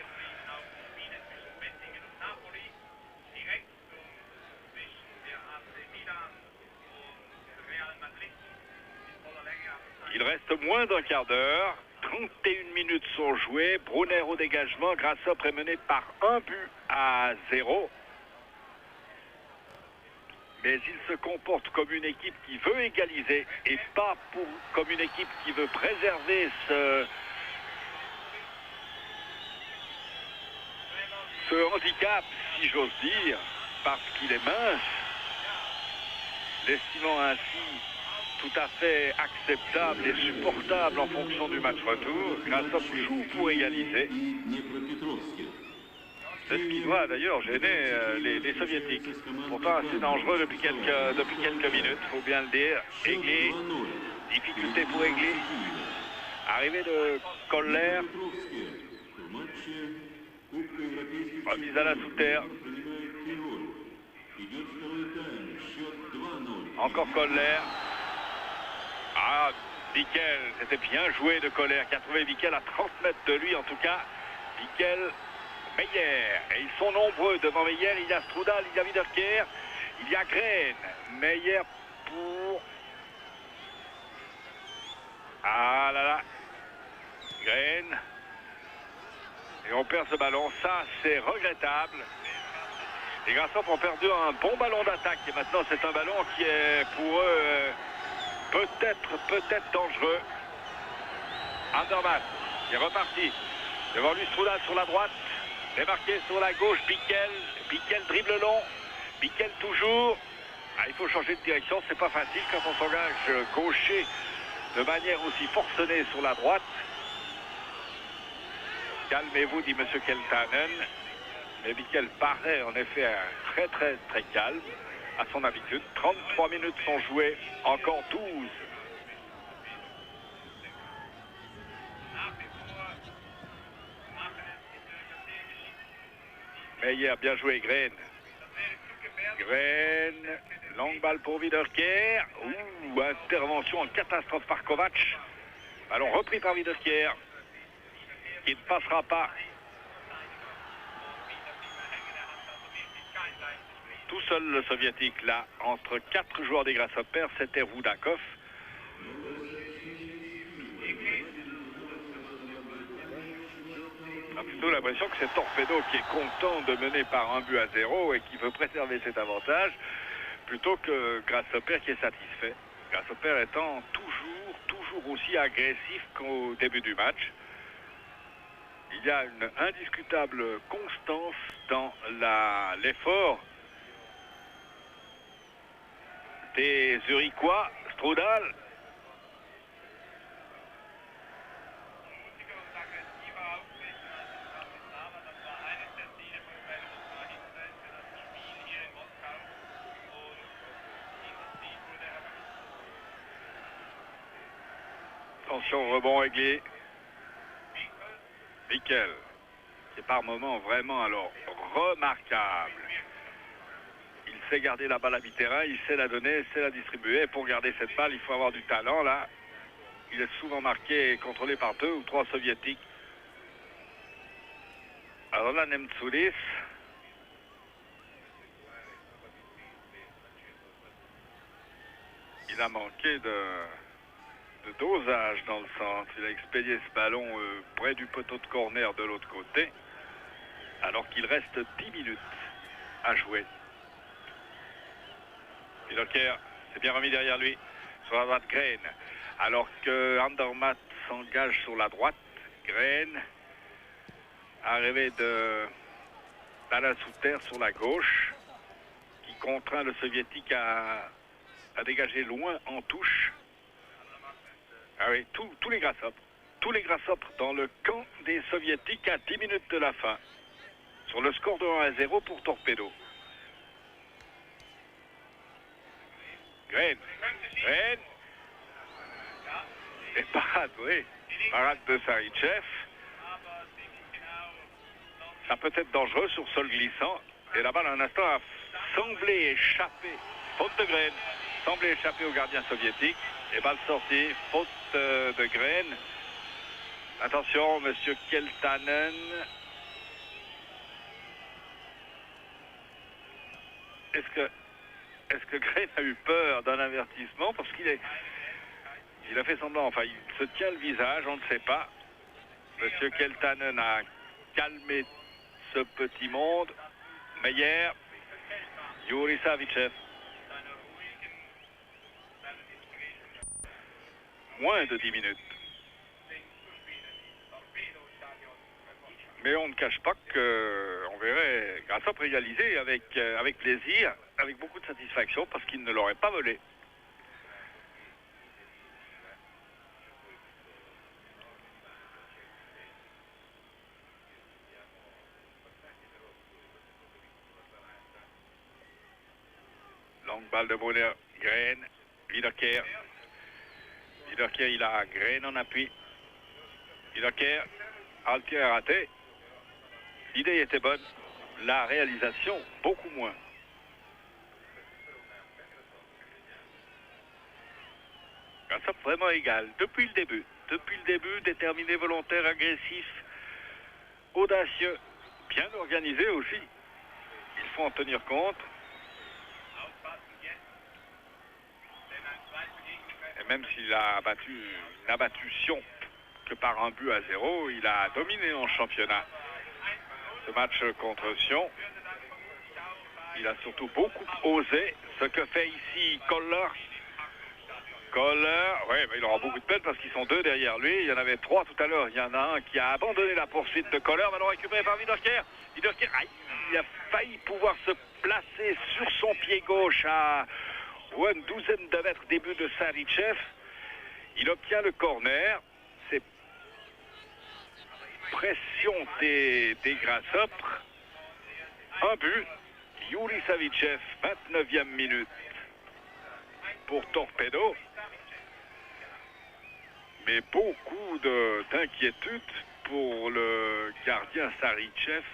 Il reste moins d'un quart d'heure. 31 minutes sont jouées. Brunner au dégagement. Grasshopper est mené par 1-0. Mais il se comporte comme une équipe qui veut égaliser et pas comme une équipe qui veut préserver ce handicap, si j'ose dire, parce qu'il est mince, l'estimant ainsi tout à fait acceptable et supportable en fonction du match retour. Grasshopper joue pour égaliser. C'est ce qui doit d'ailleurs gêner les soviétiques. Pourtant assez dangereux depuis quelques minutes, il faut bien le dire. Egli, difficulté pour Egli. Arrivée de Koller. Remise à la sous-terre. Encore Koller. Ah, Bickel, c'était bien joué de Koller qui a trouvé Bickel à 30 mètres de lui en tout cas. Bickel, Meyer, et ils sont nombreux devant Meyer. Il y a Strudal, il y a Wiederkehr, il y a Green. Meyer pour... Ah là là, Green. Et on perd ce ballon, ça c'est regrettable. Les Grasshopper ont perdu un bon ballon d'attaque et maintenant c'est un ballon qui est pour eux peut-être dangereux. Andermatt qui est reparti. Devant lui Strudal sur la droite. Démarqué sur la gauche, Bickel. Bickel dribble long. Bickel toujours. Ah, il faut changer de direction, c'est pas facile quand on s'engage gaucher de manière aussi forcenée sur la droite. Calmez-vous, dit M. Keltanen. Mais Bickel paraît en effet très calme à son habitude. 33 minutes sont jouées, encore 12. Meyer, bien joué, Green. Green, longue balle pour Wiederkehr. Ouh, intervention en catastrophe par Kovac. Ballon repris par Wiederkehr, qui ne passera pas. Tout seul le soviétique, là, entre 4 joueurs des Grasshopper, c'était Rudakov. On a plutôt l'impression que c'est Torpedo qui est content de mener par 1-0 et qui veut préserver cet avantage, plutôt que Grasshopper qui est satisfait. Grasshopper étant toujours aussi agressif qu'au début du match. Il y a une indiscutable constance dans l'effort des Zurichois. Strudal. Attention, rebond Egli. Bickel, qui est par moments vraiment alors remarquable. Il sait garder la balle à mi-terrain, il sait la donner, il sait la distribuer. Et pour garder cette balle, il faut avoir du talent. Là, il est souvent marqué et contrôlé par 2 ou 3 soviétiques. Alors là, Nemtsoulis, il a manqué de dosage dans le centre. Il a expédié ce ballon près du poteau de corner de l'autre côté, alors qu'il reste 10 minutes à jouer. Biloker s'est bien remis derrière lui, sur la droite Green, alors que Andermatt s'engage sur la droite. Green, arrivé d'Alain Souter sur la gauche, qui contraint le soviétique à dégager loin en touche. Ah oui, tous les grasshoppes dans le camp des soviétiques à 10 minutes de la fin, sur le score de 1-0 pour Torpedo. Green. Et parade, oui. Parade de Sarychev. Ça peut être dangereux sur sol glissant. Et la balle, un instant, a semblé échapper. Faute de Green. Semblé échapper au gardien soviétique. Et balle sortie. Faute de Green. Attention, monsieur Keltanen. Est-ce que Green a eu peur d'un avertissement? Parce qu'il a fait semblant, enfin, il se tient le visage, on ne sait pas. Monsieur Keltanen a calmé ce petit monde. Meyer, Yuri Savichev. Moins de 10 minutes. Mais on ne cache pas qu'on verrait Grasshopp réaliser avec plaisir, avec beaucoup de satisfaction, parce qu'il ne l'aurait pas volé. Longue balle de Brunner, Green, Wiederkehr. Wiederkehr, il a Green en appui. Wiederkehr, Altier raté. L'idée était bonne, la réalisation beaucoup moins. Grasshopp vraiment égal, depuis le début. Depuis le début, déterminé, volontaire, agressif, audacieux, bien organisé aussi. Il faut en tenir compte. Et même s'il n'a battu Sion que par 1-0, il a dominé en championnat. Ce match contre Sion, il a surtout beaucoup osé, ce que fait ici Koller. Oui, mais il aura beaucoup de peine parce qu'ils sont deux derrière lui. Il y en avait 3 tout à l'heure. Il y en a un qui a abandonné la poursuite de Koller, maintenant récupéré par Wiederkehr. Wiederkehr, il a failli pouvoir se placer sur son pied gauche à une douzaine de mètres début de Sarychev. Il obtient le corner. C'est pression des Grasshoppes. Un but. Yuri Savichev, 29e minute pour Torpedo. Mais beaucoup d'inquiétude pour le gardien Sarychev,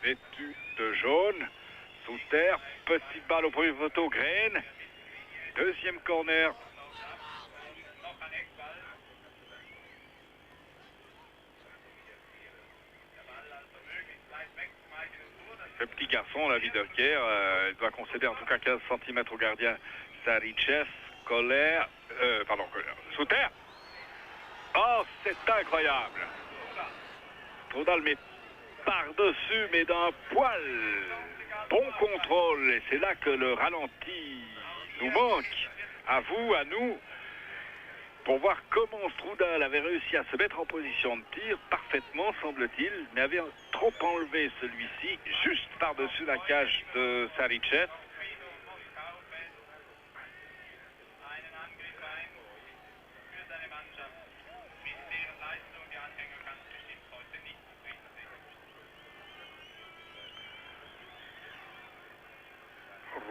vêtu de jaune, sous terre, petite balle au premier poteau, Green, deuxième corner. Ce petit garçon, la Wiederkehr, il doit concéder en tout cas 15 cm au gardien Sarychev. Koller, sous terre. Oh, c'est incroyable. Trudal met par-dessus, mais d'un poil. Bon contrôle, et c'est là que le ralenti nous manque. À vous, à nous, pour voir comment Strudal avait réussi à se mettre en position de tir parfaitement, semble-t-il, mais avait trop enlevé celui-ci, juste par-dessus la cage de Sarychev.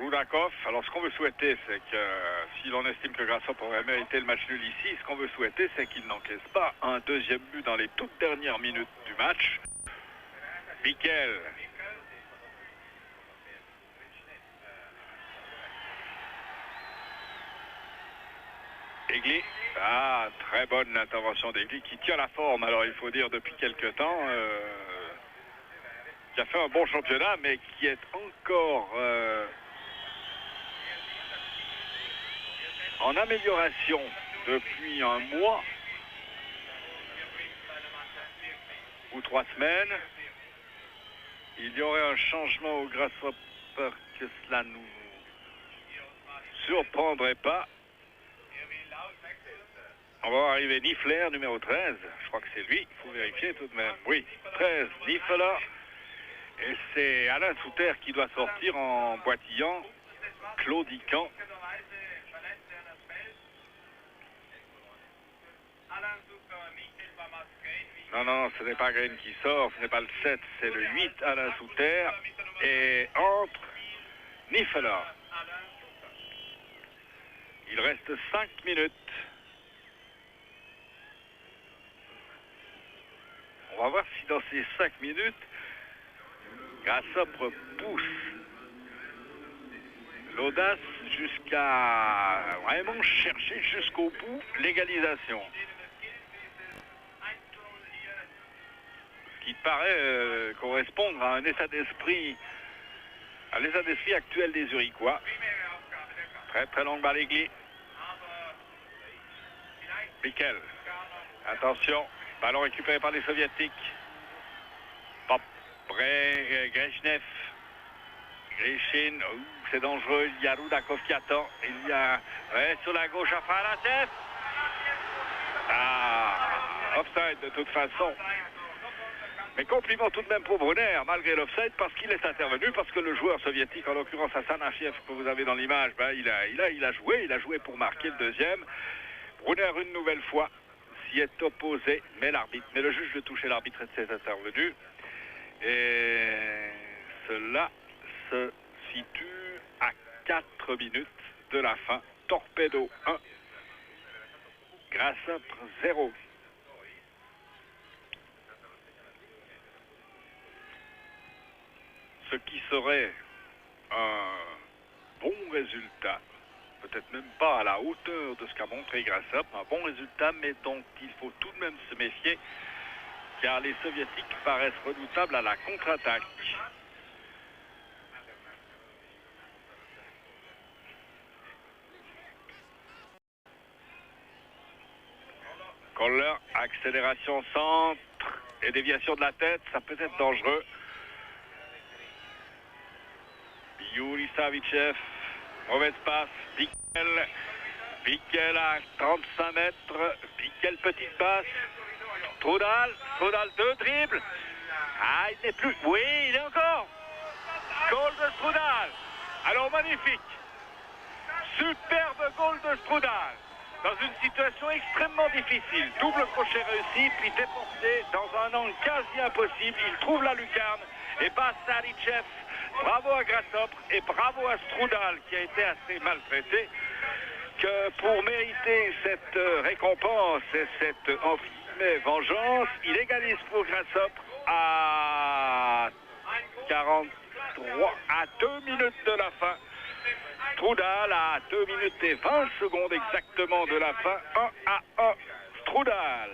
Rudakov, alors ce qu'on veut souhaiter, c'est que si l'on estime que Grasshopp aurait mérité le match nul ici, ce qu'on veut souhaiter, c'est qu'il n'encaisse pas un deuxième but dans les toutes dernières minutes du match. Michael. Egli. Ah, très bonne intervention d'Egli qui tient la forme, alors il faut dire depuis quelque temps, qui a fait un bon championnat, mais qui est encore en amélioration depuis un mois ou 3 semaines. Il y aurait un changement au Grasshopper que cela nous surprendrait pas. On va arriver Niffler, numéro 13. Je crois que c'est lui. Il faut vérifier tout de même. Oui, 13, Niffler. Et c'est Alain Souter qui doit sortir en boitillant, claudiquant. Non, non, ce n'est pas Green qui sort. Ce n'est pas le 7, c'est le 8, Alain Souter. Et entre Niffler. Il reste 5 minutes. On va voir si dans ces 5 minutes, Grasshopper pousse l'audace jusqu'à vraiment chercher jusqu'au bout l'égalisation. Ce qui paraît correspondre à un état d'esprit, à l'état d'esprit actuel des Zurichois. Très très longue balle Egli. Bickel. Attention. Ballon récupéré par les Soviétiques. Pop. Grechnev. Grishin. C'est dangereux. Il y a Rudakov qui attend. Il y a sur la gauche à Falachev. Ah, offside de toute façon. Mais compliment tout de même pour Brunner, malgré l'offside, parce qu'il est intervenu, parce que le joueur soviétique, en l'occurrence Hassan Afiev, que vous avez dans l'image, ben, il a joué pour marquer le deuxième. Brunner, une nouvelle fois, s'y est opposé, mais le juge de toucher l'arbitre s'est intervenu. Et cela se situe à 4 minutes de la fin. Torpedo 1, Grasshopper 0. Ce qui serait un bon résultat, peut-être même pas à la hauteur de ce qu'a montré Grasshopper, un bon résultat, mais dont il faut tout de même se méfier, car les Soviétiques paraissent redoutables à la contre-attaque. Koller, accélération centre et déviation de la tête, ça peut être dangereux. Yuri Savichev, mauvaise passe, Bickel à 35 mètres, Bickel petite passe, Strudal 2 dribbles, ah il n'est plus, oui il est encore, goal de Strudal, alors magnifique, superbe goal de Strudal, dans une situation extrêmement difficile, double crochet réussi, puis déporté dans un angle quasi impossible, il trouve la lucarne et passe Savichev. Bravo à Grasshopper et bravo à Strudal qui a été assez maltraité, que pour mériter cette récompense et cette entre guillemets vengeance, il égalise pour Grasshopper à 2 minutes de la fin. Strudal à 2 minutes et 20 secondes exactement de la fin, 1-1, Strudal.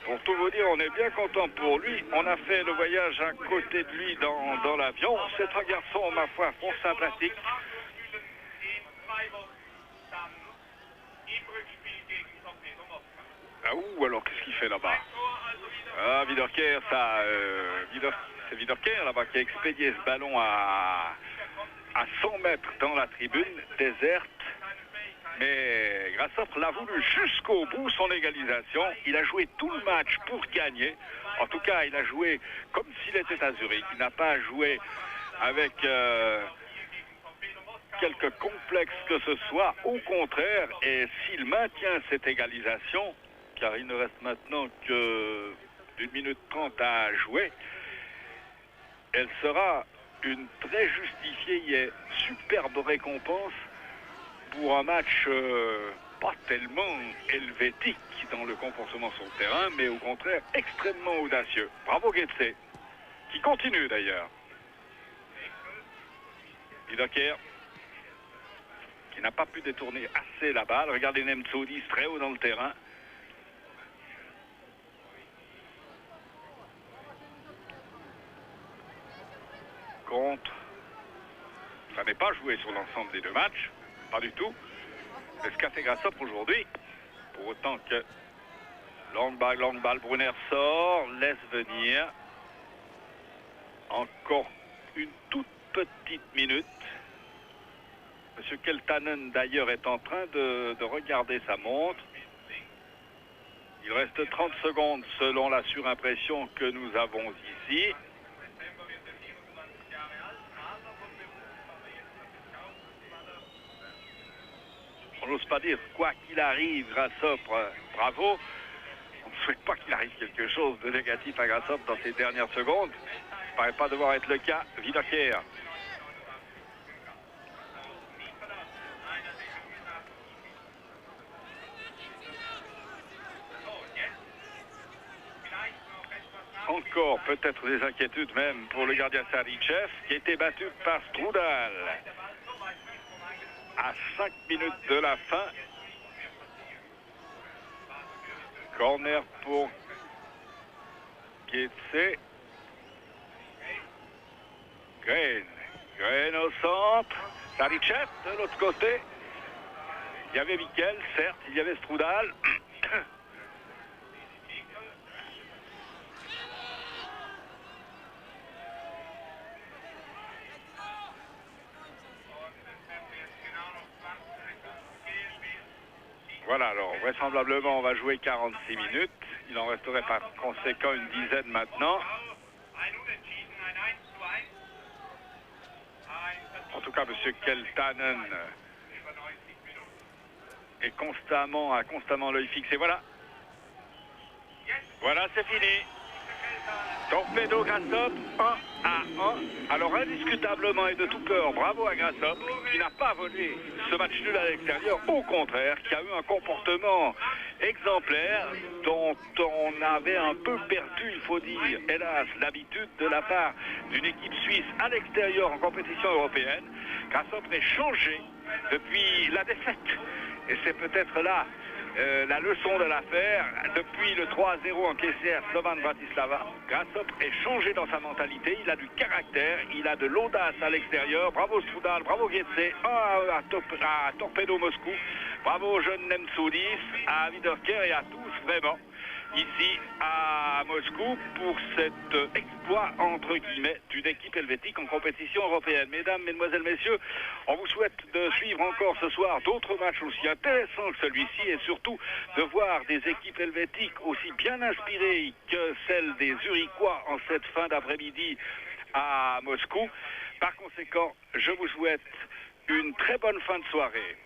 Pour tout vous dire, on est bien content pour lui. On a fait le voyage à côté de lui dans l'avion. C'est un garçon, ma foi, fort sympathique. Ah ouh, alors qu'est-ce qu'il fait là-bas? Ah, Wiederkehr, c'est Wiederkehr là-bas qui a expédié ce ballon à 100 mètres dans la tribune déserte. Mais Grasshopper l'a voulu jusqu'au bout, son égalisation. Il a joué tout le match pour gagner. En tout cas, il a joué comme s'il était à Zurich. Il n'a pas joué avec quelque complexe que ce soit. Au contraire, et s'il maintient cette égalisation, car il ne reste maintenant que 1 minute 30 à jouer, elle sera une très justifiée et superbe récompense pour un match pas tellement helvétique dans le comportement sur le terrain, mais au contraire extrêmement audacieux. Bravo Goetze, qui continue d'ailleurs. Wiederkehr, qui qui n'a pas pu détourner assez la balle. Regardez Nemtsodis très haut dans le terrain. Contre. Ça n'est pas joué sur l'ensemble des deux matchs, pas du tout. C'est ce qu'a fait Grassop aujourd'hui. Pour autant que long balle, Brunner sort, laisse venir. Encore une toute petite minute. Monsieur Keltanen d'ailleurs est en train de regarder sa montre. Il reste 30 secondes selon la surimpression que nous avons ici. On n'ose pas dire quoi qu'il arrive, Grassop, bravo. On ne souhaite pas qu'il arrive quelque chose de négatif à Grassop dans ces dernières secondes. Ça ne paraît pas devoir être le cas. Wiederkehr. Encore peut-être des inquiétudes même pour le gardien Sarichev qui a été battu par Strudal. À 5 minutes de la fin. Corner pour Kietse. Grain au centre. Sarichev de l'autre côté. Il y avait Mikel, certes, il y avait Strudal. Voilà, alors vraisemblablement on va jouer 46 minutes. Il en resterait par conséquent une dizaine maintenant. En tout cas, M. Keltanen a constamment l'œil fixé. Voilà. Voilà, c'est fini. Torpedo Grassop, 1-1. Alors indiscutablement et de tout cœur, bravo à Grassop, qui n'a pas volé ce match nul à l'extérieur, au contraire, qui a eu un comportement exemplaire dont on avait un peu perdu, il faut dire, hélas, l'habitude de la part d'une équipe suisse à l'extérieur en compétition européenne. Grassop n'est changé depuis la défaite. Et c'est peut-être là la leçon de l'affaire. Depuis le 3-0 encaissé à Slovan Bratislava, Grassop est changé dans sa mentalité. Il a du caractère, il a de l'audace à l'extérieur. Bravo Strudal, bravo Kietse, à Torpedo Moscou. Bravo aux jeunes Nemtsodis, à Wiederkehr et à tous vraiment ici à Moscou pour cet exploit entre guillemets d'une équipe helvétique en compétition européenne. Mesdames, mesdemoiselles, messieurs, on vous souhaite de suivre encore ce soir d'autres matchs aussi intéressants que celui-ci et surtout de voir des équipes helvétiques aussi bien inspirées que celles des Zurichois en cette fin d'après-midi à Moscou. Par conséquent, je vous souhaite une très bonne fin de soirée.